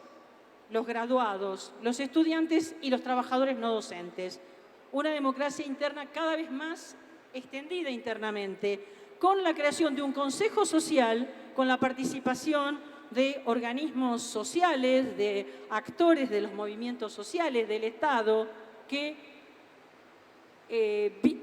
Speaker 4: los graduados, los estudiantes y los trabajadores no docentes. Una democracia interna cada vez más extendida internamente, con la creación de un consejo social, con la participación de organismos sociales, de actores de los movimientos sociales del Estado que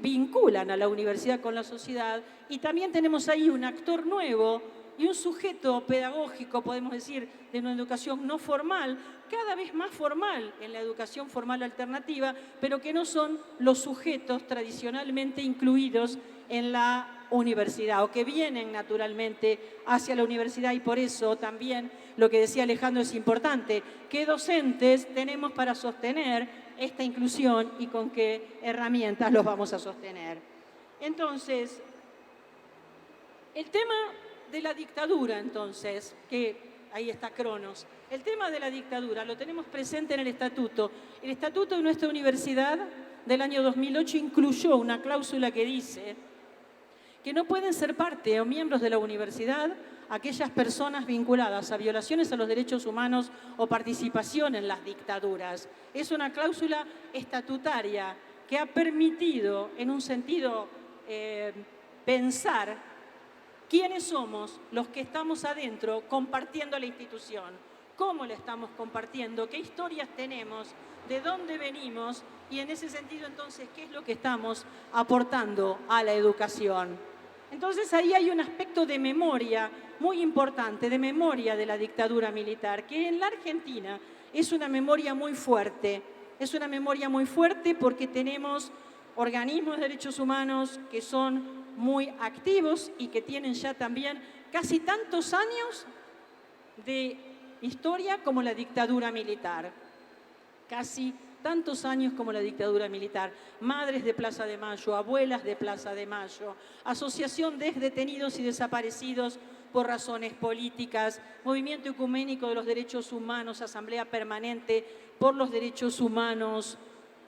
Speaker 4: vinculan a la universidad con la sociedad, y también tenemos ahí un actor nuevo y un sujeto pedagógico, podemos decir, de una educación no formal, cada vez más formal en la educación formal alternativa, pero que no son los sujetos tradicionalmente incluidos en la universidad o que vienen naturalmente hacia la universidad, y por eso también lo que decía Alejandro es importante. ¿Qué docentes tenemos para sostener esta inclusión y con qué herramientas los vamos a sostener? Entonces, el tema de la dictadura, entonces, que ahí está Cronos, el tema de la dictadura lo tenemos presente en el estatuto. El estatuto de nuestra universidad del año 2008 incluyó una cláusula que dice que no pueden ser parte o miembros de la universidad aquellas personas vinculadas a violaciones a los derechos humanos o participación en las dictaduras. Es una cláusula estatutaria que ha permitido, en un sentido, pensar quiénes somos los que estamos adentro compartiendo la institución, cómo la estamos compartiendo, qué historias tenemos, de dónde venimos y, en ese sentido, entonces, qué es lo que estamos aportando a la educación. Entonces, ahí hay un aspecto de memoria muy importante, de memoria de la dictadura militar, que en la Argentina es una memoria muy fuerte. Es una memoria muy fuerte porque tenemos organismos de derechos humanos que son muy activos y que tienen ya también casi tantos años de historia como la dictadura militar. Casi tantos años como la dictadura militar. Madres de Plaza de Mayo, abuelas de Plaza de Mayo, Asociación de Detenidos y Desaparecidos por Razones Políticas, Movimiento Ecuménico de los Derechos Humanos, Asamblea Permanente por los Derechos Humanos,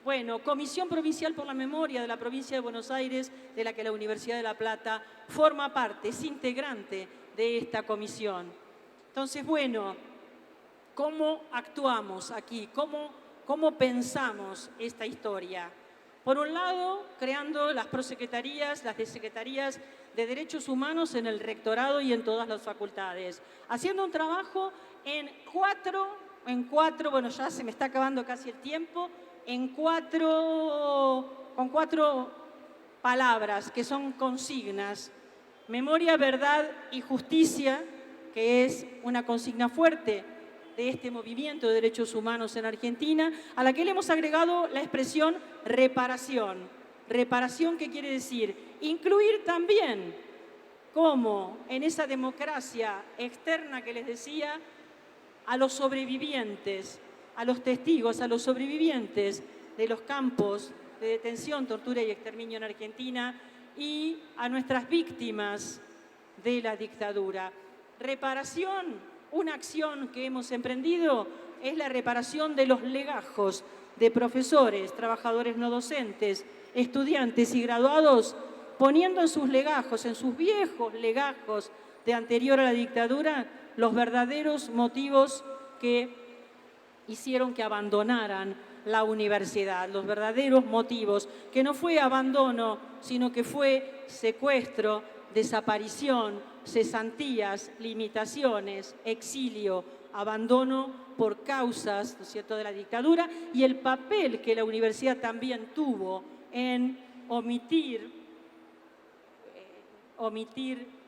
Speaker 4: bueno, Comisión Provincial por la Memoria de la Provincia de Buenos Aires, de la que la Universidad de La Plata forma parte, es integrante de esta comisión. Entonces, bueno, ¿cómo actuamos aquí? ¿Cómo pensamos esta historia? Por un lado, creando las prosecretarías, las secretarías de Derechos Humanos en el rectorado y en todas las facultades, haciendo un trabajo en cuatro, bueno, ya se me está acabando casi el tiempo, con cuatro palabras que son consignas: memoria, verdad y justicia, que es una consigna fuerte de este movimiento de derechos humanos en Argentina, a la que le hemos agregado la expresión reparación. Reparación, ¿qué quiere decir? Incluir también, como en esa democracia externa que les decía, a los sobrevivientes, a los testigos, a los sobrevivientes de los campos de detención, tortura y exterminio en Argentina, y a nuestras víctimas de la dictadura. Reparación, una acción que hemos emprendido, es la reparación de los legajos de profesores, trabajadores no docentes, estudiantes y graduados, poniendo en sus legajos, en sus viejos legajos de anterior a la dictadura, los verdaderos motivos que hicieron que abandonaran la universidad, los verdaderos motivos, que no fue abandono, sino que fue secuestro, desaparición, cesantías, limitaciones, exilio, abandono por causas, ¿no es cierto?, de la dictadura, y el papel que la universidad también tuvo en omitir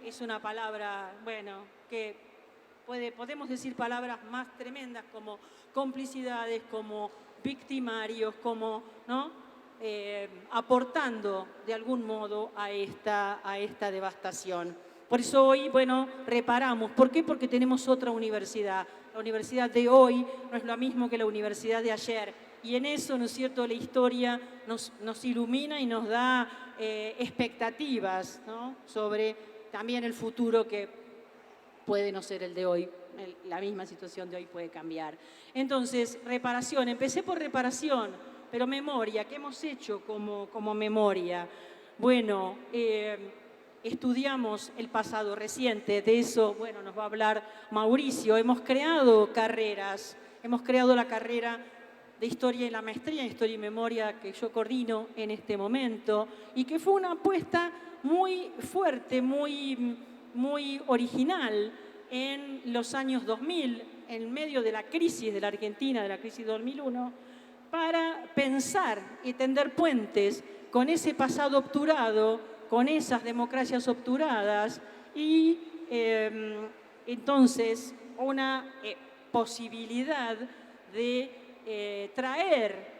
Speaker 4: es una palabra, bueno, que podemos decir palabras más tremendas como complicidades, como victimarios, como, ¿no?, aportando de algún modo a esta devastación. Por eso hoy, bueno, reparamos. ¿Por qué? Porque tenemos otra universidad. La universidad de hoy no es lo mismo que la universidad de ayer. Y en eso, ¿no es cierto?, la historia nos ilumina y nos da expectativas, ¿no?, sobre también el futuro, que puede no ser el de hoy. La misma situación de hoy puede cambiar. Entonces, reparación. Empecé por reparación, pero memoria. ¿Qué hemos hecho como memoria? Bueno, estudiamos el pasado reciente. De eso, bueno, nos va a hablar Mauricio. Hemos creado carreras. Hemos creado la carrera de Historia y la maestría en Historia y Memoria, que yo coordino en este momento, y que fue una apuesta muy fuerte, muy original en los años 2000, en medio de la crisis de la Argentina, de la crisis 2001, para pensar y tender puentes con ese pasado obturado, con esas democracias obturadas, y entonces una posibilidad de traer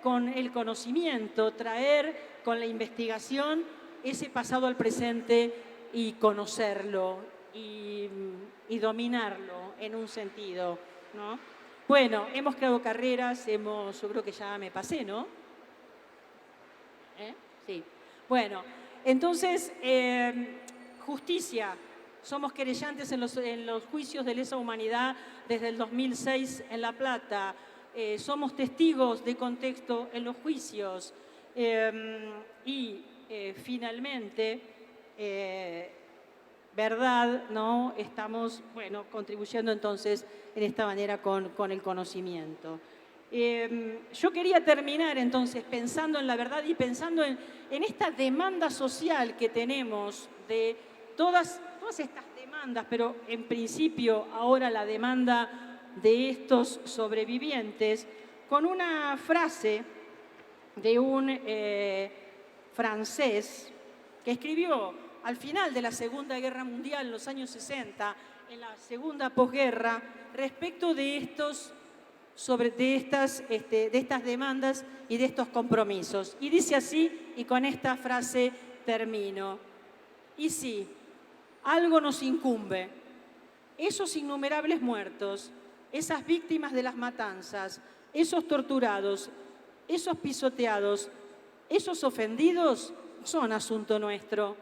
Speaker 4: con el conocimiento, traer con la investigación ese pasado al presente y conocerlo y dominarlo en un sentido, ¿no? Bueno, hemos creado carreras, yo creo que ya me pasé, ¿no? Sí. Bueno, entonces, justicia. Somos querellantes en los juicios de lesa humanidad desde el 2006 en La Plata. Somos testigos de contexto en los juicios. Finalmente, verdad, ¿no? Estamos, bueno, contribuyendo entonces en esta manera con el conocimiento. Yo quería terminar entonces pensando en la verdad y pensando en esta demanda social que tenemos de todas estas demandas, pero en principio ahora la demanda de estos sobrevivientes, con una frase de un francés que escribió al final de la Segunda Guerra Mundial, en los años 60, en la segunda posguerra, respecto de estas demandas y de estos compromisos. Y dice así, y con esta frase termino: y sí, algo nos incumbe, esos innumerables muertos, esas víctimas de las matanzas, esos torturados, esos pisoteados, esos ofendidos, son asunto nuestro.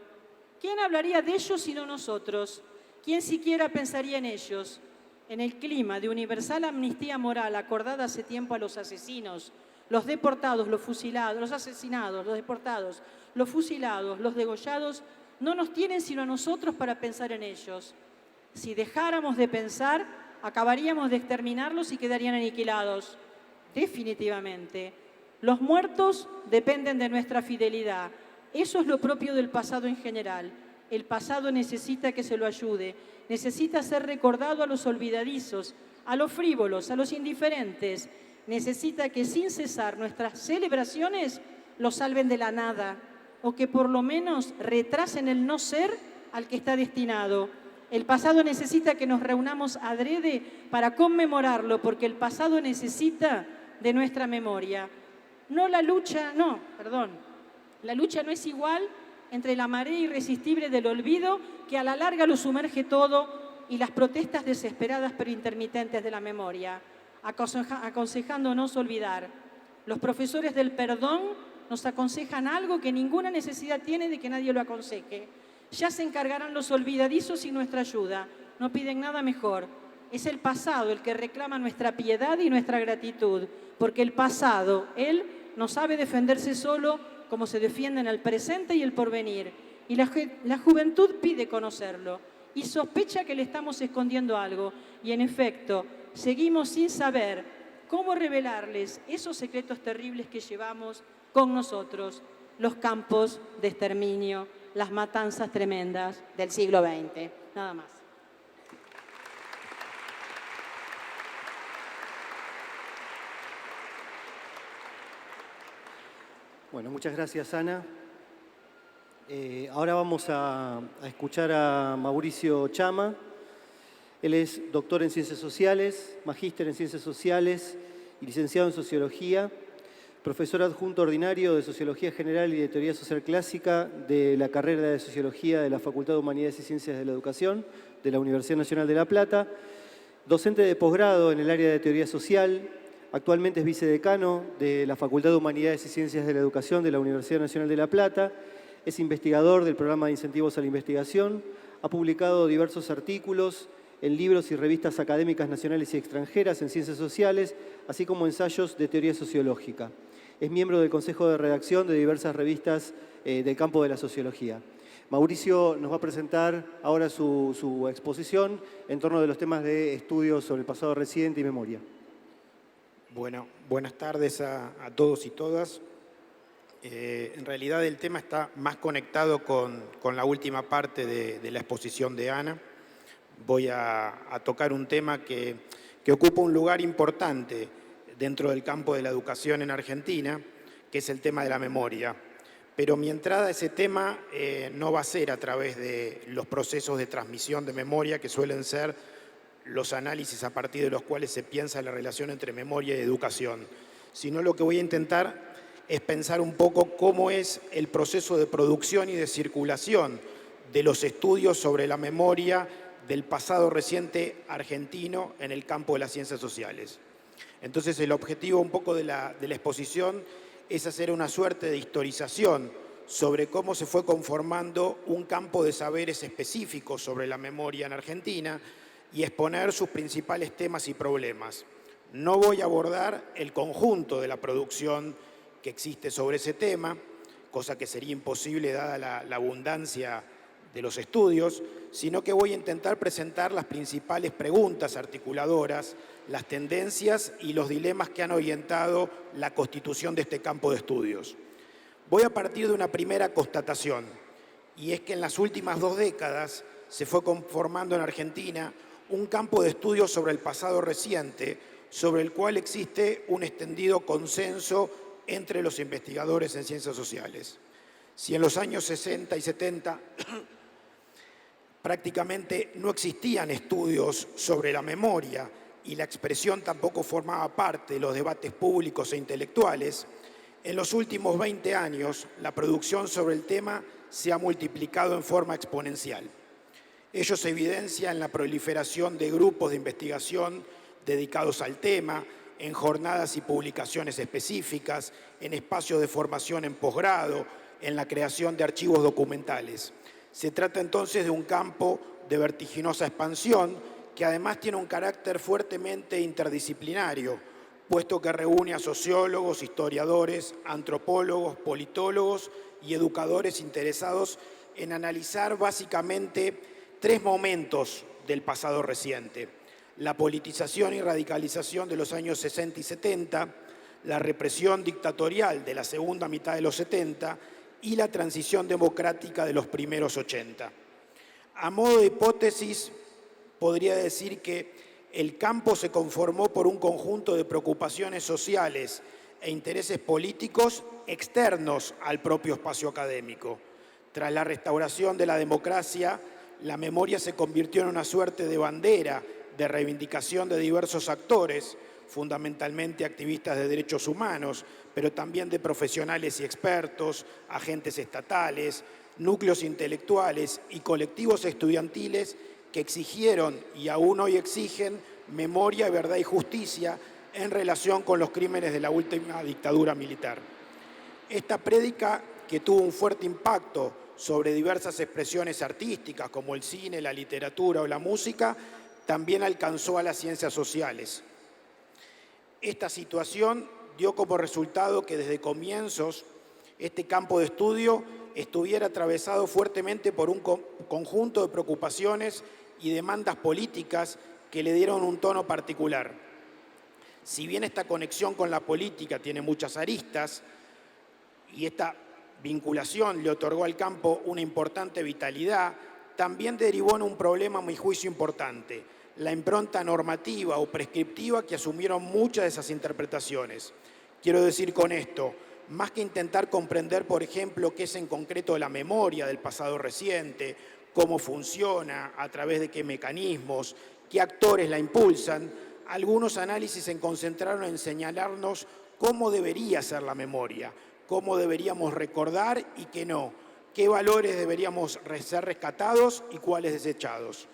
Speaker 4: ¿Quién hablaría de ellos sino nosotros? ¿Quién siquiera pensaría en ellos? En el clima de universal amnistía moral acordada hace tiempo a los asesinos, los deportados, los fusilados, los asesinados, los deportados, los fusilados, los degollados, no nos tienen sino a nosotros para pensar en ellos. Si dejáramos de pensar, acabaríamos de exterminarlos y quedarían aniquilados. Definitivamente. Los muertos dependen de nuestra fidelidad. Eso es lo propio del pasado en general. El pasado necesita que se lo ayude, necesita ser recordado a los olvidadizos, a los frívolos, a los indiferentes, necesita que sin cesar nuestras celebraciones lo salven de la nada, o que por lo menos retrasen el no ser al que está destinado. El pasado necesita que nos reunamos adrede para conmemorarlo, porque el pasado necesita de nuestra memoria. La lucha no es igual entre la marea irresistible del olvido, que a la larga lo sumerge todo, y las protestas desesperadas pero intermitentes de la memoria, aconsejándonos olvidar. Los profesores del perdón nos aconsejan algo que ninguna necesidad tiene de que nadie lo aconseje. Ya se encargarán los olvidadizos sin nuestra ayuda. No piden nada mejor. Es el pasado el que reclama nuestra piedad y nuestra gratitud, porque el pasado, él, no sabe defenderse solo como se defiende en el presente y el porvenir. Y la juventud pide conocerlo y sospecha que le estamos escondiendo algo. Y en efecto, seguimos sin saber cómo revelarles esos secretos terribles que llevamos con nosotros, los campos de exterminio, las matanzas tremendas del siglo XX. Nada más.
Speaker 2: Bueno, muchas gracias, Ana. Ahora vamos a escuchar a Mauricio Chama. Él es doctor en Ciencias Sociales, magíster en Ciencias Sociales y licenciado en Sociología, profesor adjunto ordinario de Sociología General y de Teoría Social Clásica de la carrera de Sociología de la Facultad de Humanidades y Ciencias de la Educación de la Universidad Nacional de La Plata, docente de posgrado en el área de Teoría Social. Actualmente es vicedecano de la Facultad de Humanidades y Ciencias de la Educación de la Universidad Nacional de La Plata. Es investigador del Programa de Incentivos a la Investigación. Ha publicado diversos artículos en libros y revistas académicas nacionales y extranjeras en ciencias sociales, así como ensayos de teoría sociológica. Es miembro del Consejo de Redacción de diversas revistas del campo de la sociología. Mauricio nos va a presentar ahora su exposición en torno de los temas de estudios sobre el pasado reciente y memoria.
Speaker 5: Bueno, buenas tardes a todos y todas. En realidad el tema está más conectado con la última parte de la exposición de Ana. Voy a tocar un tema que ocupa un lugar importante dentro del campo de la educación en Argentina, que es el tema de la memoria. Pero mi entrada a ese tema no va a ser a través de los procesos de transmisión de memoria, que suelen ser los análisis a partir de los cuales se piensa la relación entre memoria y educación, sino lo que voy a intentar es pensar un poco cómo es el proceso de producción y de circulación de los estudios sobre la memoria del pasado reciente argentino en el campo de las ciencias sociales. Entonces, el objetivo un poco de la exposición es hacer una suerte de historización sobre cómo se fue conformando un campo de saberes específicos sobre la memoria en Argentina y exponer sus principales temas y problemas. No voy a abordar el conjunto de la producción que existe sobre ese tema, cosa que sería imposible dada la abundancia de los estudios, sino que voy a intentar presentar las principales preguntas articuladoras, las tendencias y los dilemas que han orientado la constitución de este campo de estudios. Voy a partir de una primera constatación, y es que en las últimas 2 décadas se fue conformando en Argentina un campo de estudios sobre el pasado reciente, sobre el cual existe un extendido consenso entre los investigadores en ciencias sociales. Si en los años 60 y 70 prácticamente no existían estudios sobre la memoria y la expresión tampoco formaba parte de los debates públicos e intelectuales, en los últimos 20 años la producción sobre el tema se ha multiplicado en forma exponencial. Ello se evidencia en la proliferación de grupos de investigación dedicados al tema, en jornadas y publicaciones específicas, en espacios de formación en posgrado, en la creación de archivos documentales. Se trata entonces de un campo de vertiginosa expansión que además tiene un carácter fuertemente interdisciplinario, puesto que reúne a sociólogos, historiadores, antropólogos, politólogos y educadores interesados en analizar básicamente 3 momentos del pasado reciente: la politización y radicalización de los años 60 y 70, la represión dictatorial de la segunda mitad de los 70 y la transición democrática de los primeros 80. A modo de hipótesis, podría decir que el campo se conformó por un conjunto de preocupaciones sociales e intereses políticos externos al propio espacio académico. Tras la restauración de la democracia, la memoria se convirtió en una suerte de bandera de reivindicación de diversos actores, fundamentalmente activistas de derechos humanos, pero también de profesionales y expertos, agentes estatales, núcleos intelectuales y colectivos estudiantiles que exigieron y aún hoy exigen memoria, verdad y justicia en relación con los crímenes de la última dictadura militar. Esta prédica, que tuvo un fuerte impacto sobre diversas expresiones artísticas como el cine, la literatura o la música, también alcanzó a las ciencias sociales. Esta situación dio como resultado que desde comienzos este campo de estudio estuviera atravesado fuertemente por un conjunto de preocupaciones y demandas políticas que le dieron un tono particular. Si bien esta conexión con la política tiene muchas aristas y esta vinculación le otorgó al campo una importante vitalidad, también derivó en un problema, a mi juicio, importante: la impronta normativa o prescriptiva que asumieron muchas de esas interpretaciones. Quiero decir con esto, más que intentar comprender, por ejemplo, qué es en concreto la memoria del pasado reciente, cómo funciona, a través de qué mecanismos, qué actores la impulsan, algunos análisis se concentraron en señalarnos cómo debería ser la memoria, cómo deberíamos recordar y qué no, qué valores deberíamos ser rescatados y cuáles desechados.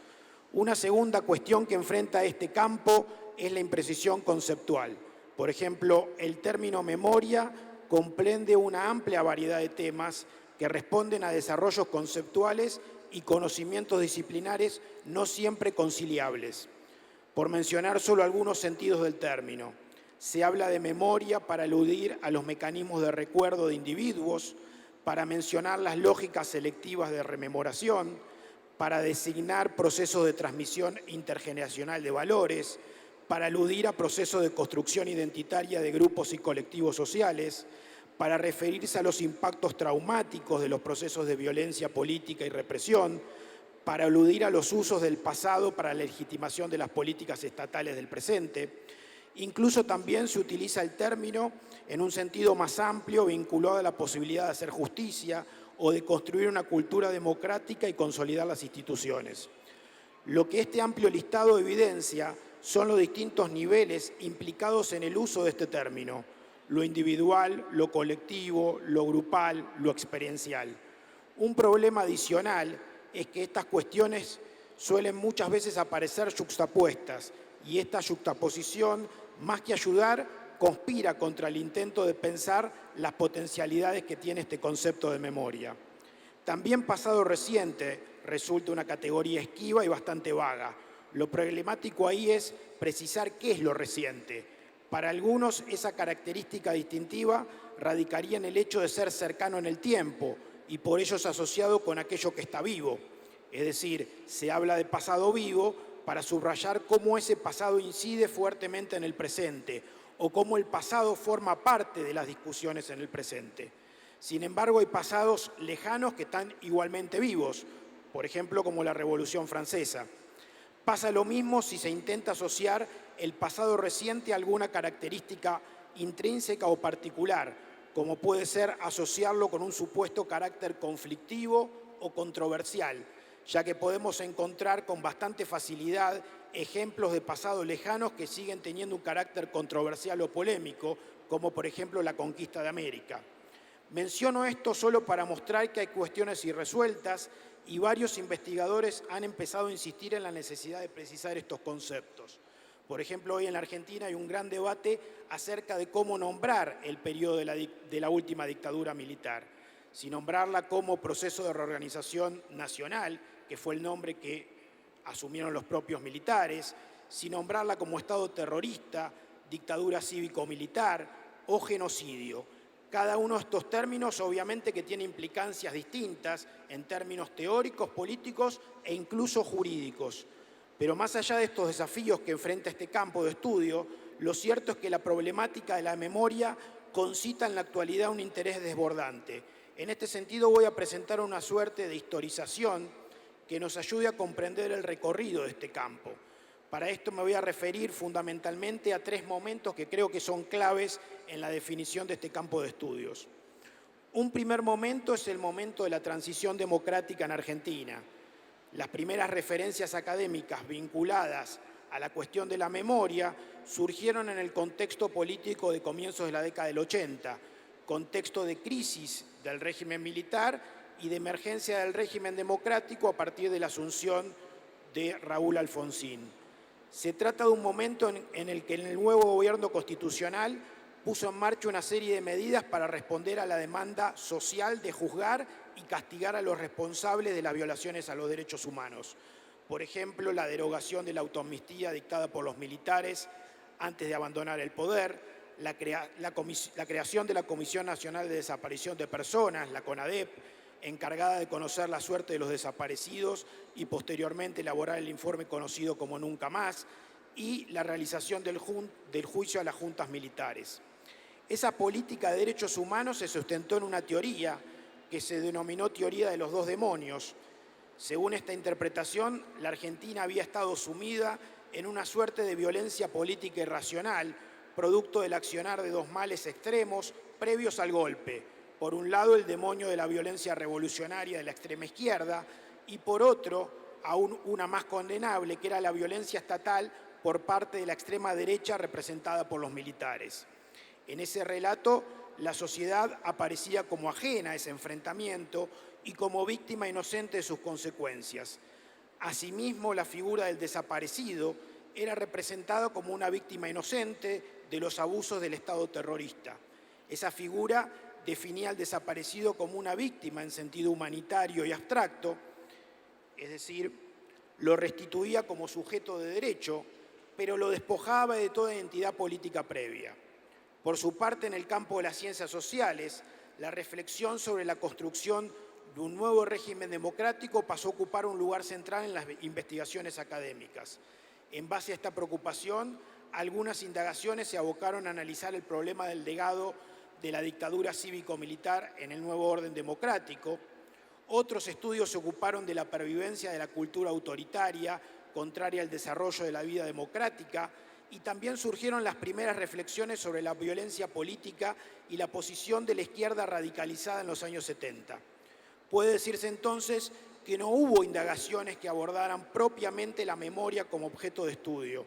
Speaker 5: Una segunda cuestión que enfrenta este campo es la imprecisión conceptual. Por ejemplo, el término memoria comprende una amplia variedad de temas que responden a desarrollos conceptuales y conocimientos disciplinares no siempre conciliables. Por mencionar solo algunos sentidos del término, se habla de memoria para aludir a los mecanismos de recuerdo de individuos, para mencionar las lógicas selectivas de rememoración, para designar procesos de transmisión intergeneracional de valores, para aludir a procesos de construcción identitaria de grupos y colectivos sociales, para referirse a los impactos traumáticos de los procesos de violencia política y represión, para aludir a los usos del pasado para la legitimación de las políticas estatales del presente. Incluso también se utiliza el término en un sentido más amplio vinculado a la posibilidad de hacer justicia o de construir una cultura democrática y consolidar las instituciones. Lo que este amplio listado evidencia son los distintos niveles implicados en el uso de este término: lo individual, lo colectivo, lo grupal, lo experiencial. Un problema adicional es que estas cuestiones suelen muchas veces aparecer yuxtapuestas, y esta yuxtaposición, más que ayudar, conspira contra el intento de pensar las potencialidades que tiene este concepto de memoria. También pasado reciente resulta una categoría esquiva y bastante vaga. Lo problemático ahí es precisar qué es lo reciente. Para algunos, esa característica distintiva radicaría en el hecho de ser cercano en el tiempo y por ello es asociado con aquello que está vivo. Es decir, se habla de pasado vivo para subrayar cómo ese pasado incide fuertemente en el presente o cómo el pasado forma parte de las discusiones en el presente. Sin embargo, hay pasados lejanos que están igualmente vivos, por ejemplo, como la Revolución Francesa. Pasa lo mismo si se intenta asociar el pasado reciente a alguna característica intrínseca o particular, como puede ser asociarlo con un supuesto carácter conflictivo o controversial, ya que podemos encontrar con bastante facilidad ejemplos de pasados lejanos que siguen teniendo un carácter controversial o polémico, como por ejemplo la conquista de América. Menciono esto solo para mostrar que hay cuestiones irresueltas y varios investigadores han empezado a insistir en la necesidad de precisar estos conceptos. Por ejemplo, hoy en la Argentina hay un gran debate acerca de cómo nombrar el periodo de la última dictadura militar. Si nombrarla como proceso de reorganización nacional, que fue el nombre que asumieron los propios militares, si nombrarla como Estado terrorista, dictadura cívico-militar o genocidio. Cada uno de estos términos obviamente que tiene implicancias distintas en términos teóricos, políticos e incluso jurídicos. Pero más allá de estos desafíos que enfrenta este campo de estudio, lo cierto es que la problemática de la memoria concita en la actualidad un interés desbordante. En este sentido voy a presentar una suerte de historización que nos ayude a comprender el recorrido de este campo. Para esto me voy a referir fundamentalmente a 3 momentos que creo que son claves en la definición de este campo de estudios. Un primer momento es el momento de la transición democrática en Argentina. Las primeras referencias académicas vinculadas a la cuestión de la memoria surgieron en el contexto político de comienzos de la década del 80, contexto de crisis del régimen militar y de emergencia del régimen democrático a partir de la asunción de Raúl Alfonsín. Se trata de un momento en el que el nuevo gobierno constitucional puso en marcha una serie de medidas para responder a la demanda social de juzgar y castigar a los responsables de las violaciones a los derechos humanos. Por ejemplo, la derogación de la autoamnistía dictada por los militares antes de abandonar el poder, la creación de la Comisión Nacional de Desaparición de Personas, la CONADEP, encargada de conocer la suerte de los desaparecidos y posteriormente elaborar el informe conocido como Nunca Más, y la realización del juicio a las juntas militares. Esa política de derechos humanos se sustentó en una teoría que se denominó teoría de los 2 demonios. Según esta interpretación, la Argentina había estado sumida en una suerte de violencia política irracional, producto del accionar de 2 males extremos previos al golpe. Por un lado, el demonio de la violencia revolucionaria de la extrema izquierda y por otro, aún una más condenable, que era la violencia estatal por parte de la extrema derecha representada por los militares. En ese relato, la sociedad aparecía como ajena a ese enfrentamiento y como víctima inocente de sus consecuencias. Asimismo, la figura del desaparecido era representada como una víctima inocente de los abusos del Estado terrorista. Esa figura definía al desaparecido como una víctima en sentido humanitario y abstracto, es decir, lo restituía como sujeto de derecho, pero lo despojaba de toda identidad política previa. Por su parte, en el campo de las ciencias sociales, la reflexión sobre la construcción de un nuevo régimen democrático pasó a ocupar un lugar central en las investigaciones académicas. En base a esta preocupación, algunas indagaciones se abocaron a analizar el problema del legado de la dictadura cívico-militar en el nuevo orden democrático. Otros estudios se ocuparon de la pervivencia de la cultura autoritaria, contraria al desarrollo de la vida democrática, y también surgieron las primeras reflexiones sobre la violencia política y la posición de la izquierda radicalizada en los años 70. Puede decirse entonces que no hubo indagaciones que abordaran propiamente la memoria como objeto de estudio.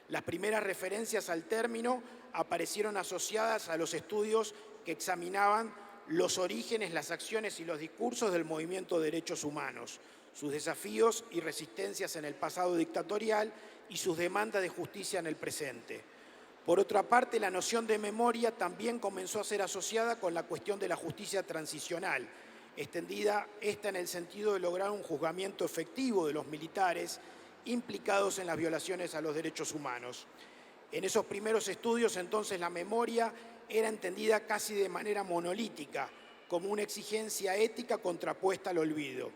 Speaker 5: Las primeras referencias al término aparecieron asociadas a los estudios que examinaban los orígenes, las acciones y los discursos del movimiento de derechos humanos, sus desafíos y resistencias en el pasado dictatorial y sus demandas de justicia en el presente. Por otra parte, la noción de memoria también comenzó a ser asociada con la cuestión de la justicia transicional, extendida esta en el sentido de lograr un juzgamiento efectivo de los militares implicados en las violaciones a los derechos humanos. En esos primeros estudios, entonces, la memoria era entendida casi de manera monolítica, como una exigencia ética contrapuesta al olvido.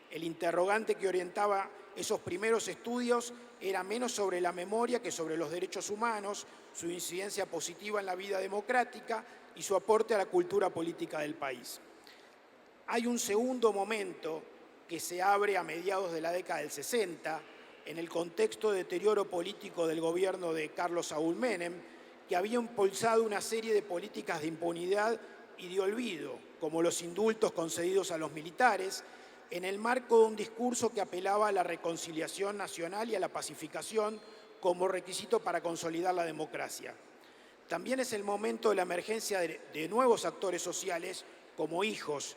Speaker 5: El interrogante que orientaba esos primeros estudios era menos sobre la memoria que sobre los derechos humanos, su incidencia positiva en la vida democrática y su aporte a la cultura política del país. Hay un segundo momento que se abre a mediados de la década del 60, en el contexto de deterioro político del gobierno de Carlos Saúl Menem, que había impulsado una serie de políticas de impunidad y de olvido, como los indultos concedidos a los militares, en el marco de un discurso que apelaba a la reconciliación nacional y a la pacificación como requisito para consolidar la democracia. También es el momento de la emergencia de nuevos actores sociales como Hijos,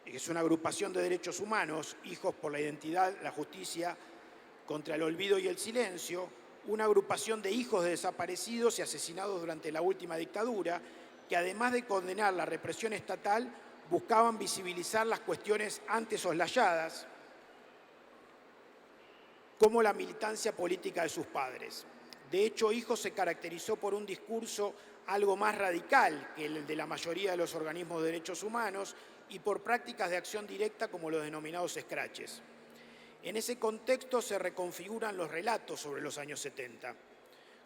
Speaker 5: que es una agrupación de derechos humanos, Hijos por la Identidad, la Justicia, contra el Olvido y el Silencio, una agrupación de hijos de desaparecidos y asesinados durante la última dictadura, que además de condenar la represión estatal, buscaban visibilizar las cuestiones antes soslayadas, como la militancia política de sus padres. De hecho, Hijos se caracterizó por un discurso algo más radical que el de la mayoría de los organismos de derechos humanos y por prácticas de acción directa como los denominados escraches. En ese contexto se reconfiguran los relatos sobre los años 70.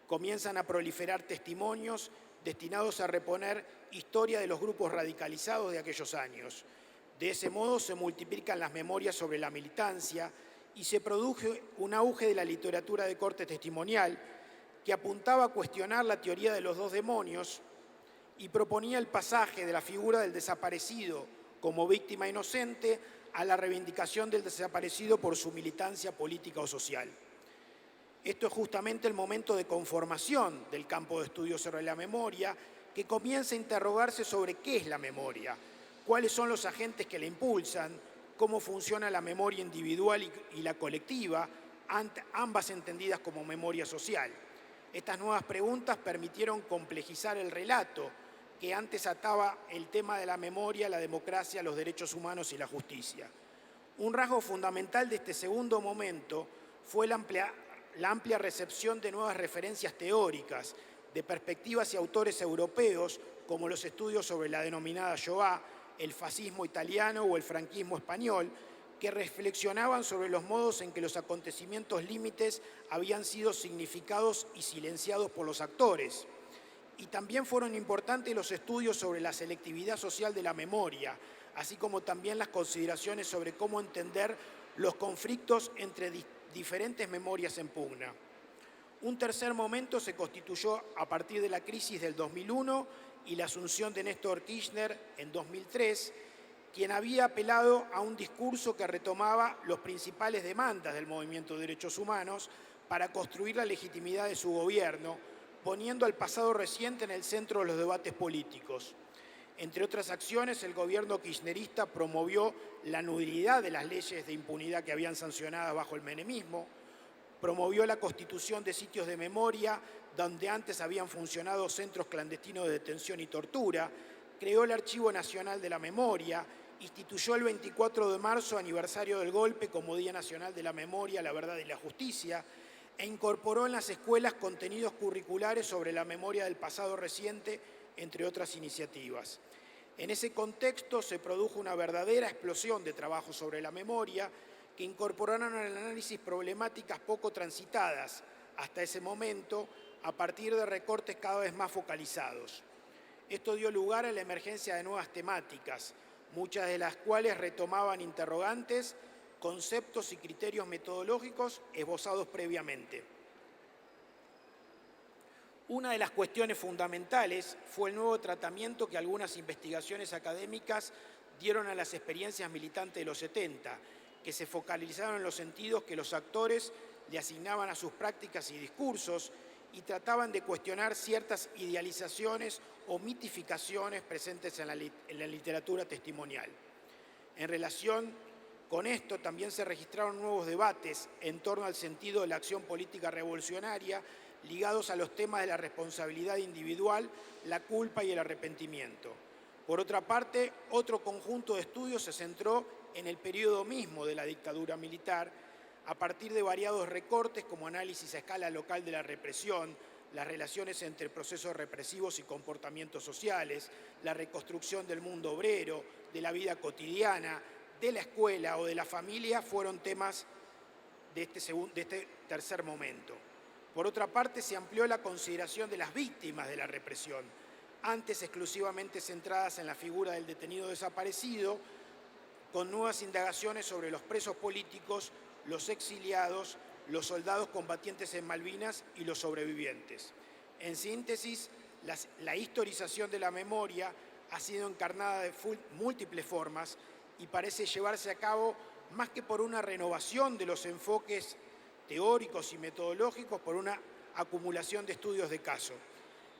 Speaker 5: Comienzan a proliferar testimonios destinados a reponer historia de los grupos radicalizados de aquellos años. De ese modo se multiplican las memorias sobre la militancia y se produjo un auge de la literatura de corte testimonial que apuntaba a cuestionar la teoría de los dos demonios y proponía el pasaje de la figura del desaparecido como víctima inocente a la reivindicación del desaparecido por su militancia política o social. Esto es justamente el momento de conformación del campo de estudio sobre la memoria, que comienza a interrogarse sobre qué es la memoria, cuáles son los agentes que la impulsan, cómo funciona la memoria individual y la colectiva, ambas entendidas como memoria social. Estas nuevas preguntas permitieron complejizar el relato que antes ataba el tema de la memoria, la democracia, los derechos humanos y la justicia. Un rasgo fundamental de este segundo momento fue la amplia recepción de nuevas referencias teóricas, de perspectivas y autores europeos, como los estudios sobre la denominada Shoah, el fascismo italiano o el franquismo español, que reflexionaban sobre los modos en que los acontecimientos límites habían sido significados y silenciados por los actores. Y también fueron importantes los estudios sobre la selectividad social de la memoria, así como también las consideraciones sobre cómo entender los conflictos entre diferentes memorias en pugna. Un tercer momento se constituyó a partir de la crisis del 2001 y la asunción de Néstor Kirchner en 2003, quien había apelado a un discurso que retomaba las principales demandas del movimiento de derechos humanos para construir la legitimidad de su gobierno, poniendo al pasado reciente en el centro de los debates políticos. Entre otras acciones, el gobierno kirchnerista promovió la nulidad de las leyes de impunidad que habían sancionadas bajo el menemismo, promovió la constitución de sitios de memoria donde antes habían funcionado centros clandestinos de detención y tortura, creó el Archivo Nacional de la Memoria, instituyó el 24 de marzo, aniversario del golpe, como Día Nacional de la Memoria, la Verdad y la Justicia, e incorporó en las escuelas contenidos curriculares sobre la memoria del pasado reciente, entre otras iniciativas. En ese contexto se produjo una verdadera explosión de trabajo sobre la memoria que incorporaron al análisis problemáticas poco transitadas hasta ese momento a partir de recortes cada vez más focalizados. Esto dio lugar a la emergencia de nuevas temáticas, muchas de las cuales retomaban interrogantes, conceptos y criterios metodológicos esbozados previamente. Una de las cuestiones fundamentales fue el nuevo tratamiento que algunas investigaciones académicas dieron a las experiencias militantes de los 70, que se focalizaron en los sentidos que los actores le asignaban a sus prácticas y discursos y trataban de cuestionar ciertas idealizaciones o mitificaciones presentes en la literatura testimonial. En relación con esto, también se registraron nuevos debates en torno al sentido de la acción política revolucionaria ligados a los temas de la responsabilidad individual, la culpa y el arrepentimiento. Por otra parte, otro conjunto de estudios se centró en el periodo mismo de la dictadura militar, a partir de variados recortes como análisis a escala local de la represión, las relaciones entre procesos represivos y comportamientos sociales, la reconstrucción del mundo obrero, de la vida cotidiana, de la escuela o de la familia, fueron temas de este tercer momento. Por otra parte, se amplió la consideración de las víctimas de la represión, antes exclusivamente centradas en la figura del detenido desaparecido, con nuevas indagaciones sobre los presos políticos, los exiliados, los soldados combatientes en Malvinas y los sobrevivientes. En síntesis, la historización de la memoria ha sido encarnada de múltiples formas y parece llevarse a cabo más que por una renovación de los enfoques teóricos y metodológicos, por una acumulación de estudios de caso.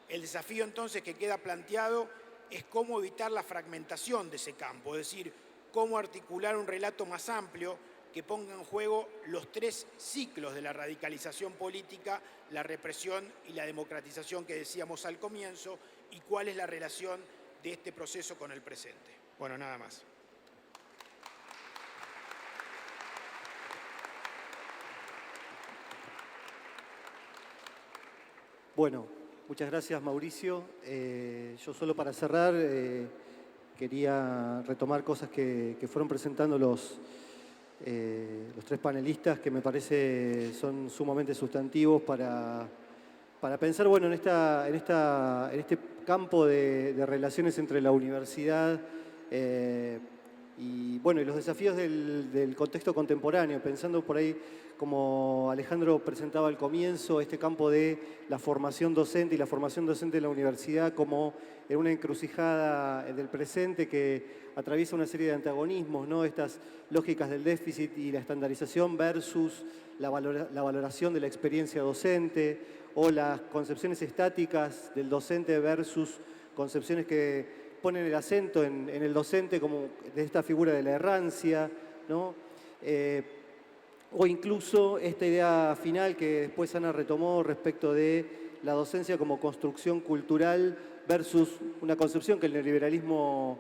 Speaker 5: El desafío entonces que queda planteado es cómo evitar la fragmentación de ese campo, es decir, cómo articular un relato más amplio que ponga en juego los tres ciclos de la radicalización política, la represión y la democratización que decíamos al comienzo, y cuál es la relación de este proceso con el presente. Bueno, nada más.
Speaker 2: Bueno, muchas gracias, Mauricio. Yo solo para cerrar quería retomar cosas que fueron presentando los tres panelistas, que me parece son sumamente sustantivos para pensar, bueno, en este campo de relaciones entre la universidad bueno, y los desafíos del contexto contemporáneo, pensando por ahí, como Alejandro presentaba al comienzo, este campo de la formación docente y la formación docente en la universidad como en una encrucijada del presente que atraviesa una serie de antagonismos, ¿no? Estas lógicas del déficit y la estandarización versus la valoración de la experiencia docente, o las concepciones estáticas del docente versus concepciones que ponen el acento en el docente como de esta figura de la errancia, ¿no? O incluso esta idea final que después Ana retomó respecto de la docencia como construcción cultural versus una concepción que el neoliberalismo,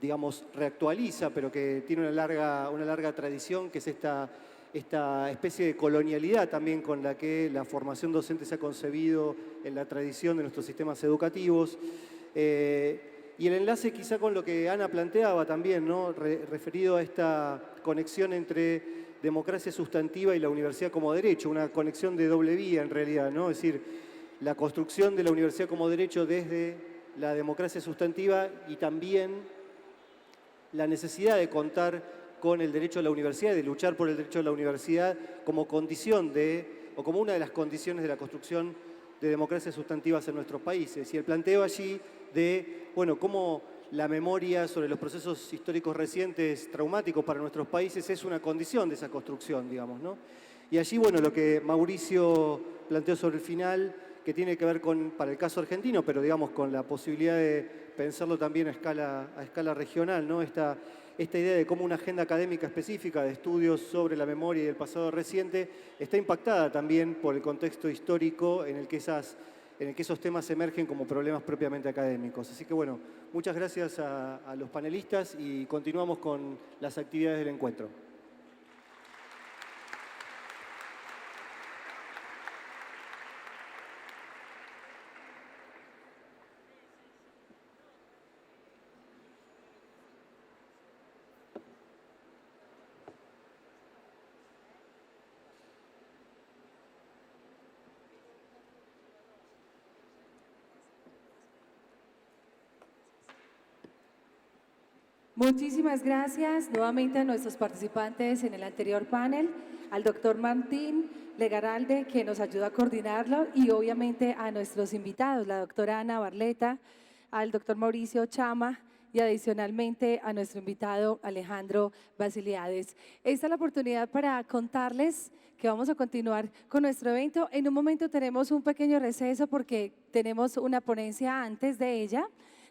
Speaker 2: digamos, reactualiza, pero que tiene una larga tradición, que es esta especie de colonialidad también con la que la formación docente se ha concebido en la tradición de nuestros sistemas educativos. Y el enlace quizá con lo que Ana planteaba también, ¿no? Referido a esta conexión entre democracia sustantiva y la universidad como derecho, una conexión de doble vía en realidad, ¿no? Es decir, la construcción de la universidad como derecho desde la democracia sustantiva y también la necesidad de contar con el derecho a la universidad, de luchar por el derecho a la universidad como condición o como una de las condiciones de la construcción de democracias sustantivas en nuestros países. Y el planteo allí de, bueno, cómo la memoria sobre los procesos históricos recientes traumáticos para nuestros países es una condición de esa construcción, digamos, ¿no? Y allí, bueno, lo que Mauricio planteó sobre el final, que tiene que ver con, para el caso argentino, pero digamos con la posibilidad de pensarlo también a escala regional, ¿no? Esta idea de cómo una agenda académica específica de estudios sobre la memoria y el pasado reciente está impactada también por el contexto histórico en el que esos temas emergen como problemas propiamente académicos. Así que bueno, muchas gracias a los panelistas y continuamos con las actividades del encuentro.
Speaker 1: Muchísimas gracias nuevamente a nuestros participantes en el anterior panel, al doctor Martín Legaralde, que nos ayuda a coordinarlo, y obviamente a nuestros invitados, la doctora Ana Barleta, al doctor Mauricio Chama y adicionalmente a nuestro invitado Alejandro Basiliades. Esta es la oportunidad para contarles que vamos a continuar con nuestro evento. En un momento tenemos un pequeño receso porque tenemos una ponencia antes de ella,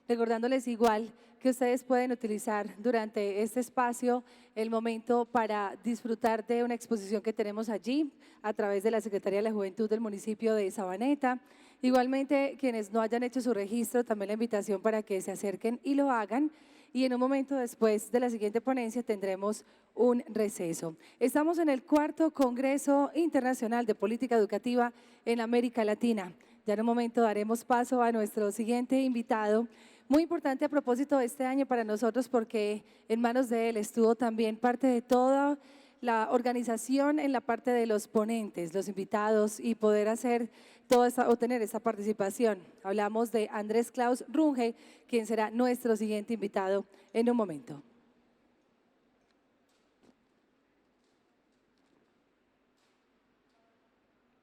Speaker 1: recordándoles igual que ustedes pueden utilizar durante este espacio el momento para disfrutar de una exposición que tenemos allí a través de la Secretaría de la Juventud del municipio de Sabaneta. Igualmente, quienes no hayan hecho su registro, también la invitación para que se acerquen y lo hagan. Y en un momento después de la siguiente ponencia tendremos un receso. Estamos en el 4º Congreso Internacional de Política Educativa en América Latina. Ya en un momento daremos paso a nuestro siguiente invitado. Muy importante a propósito de este año para nosotros porque en manos de él estuvo también parte de toda la organización en la parte de los ponentes, los invitados y poder hacer o tener esta participación. Hablamos de Andrés Klaus Runge, quien será nuestro siguiente invitado en un momento.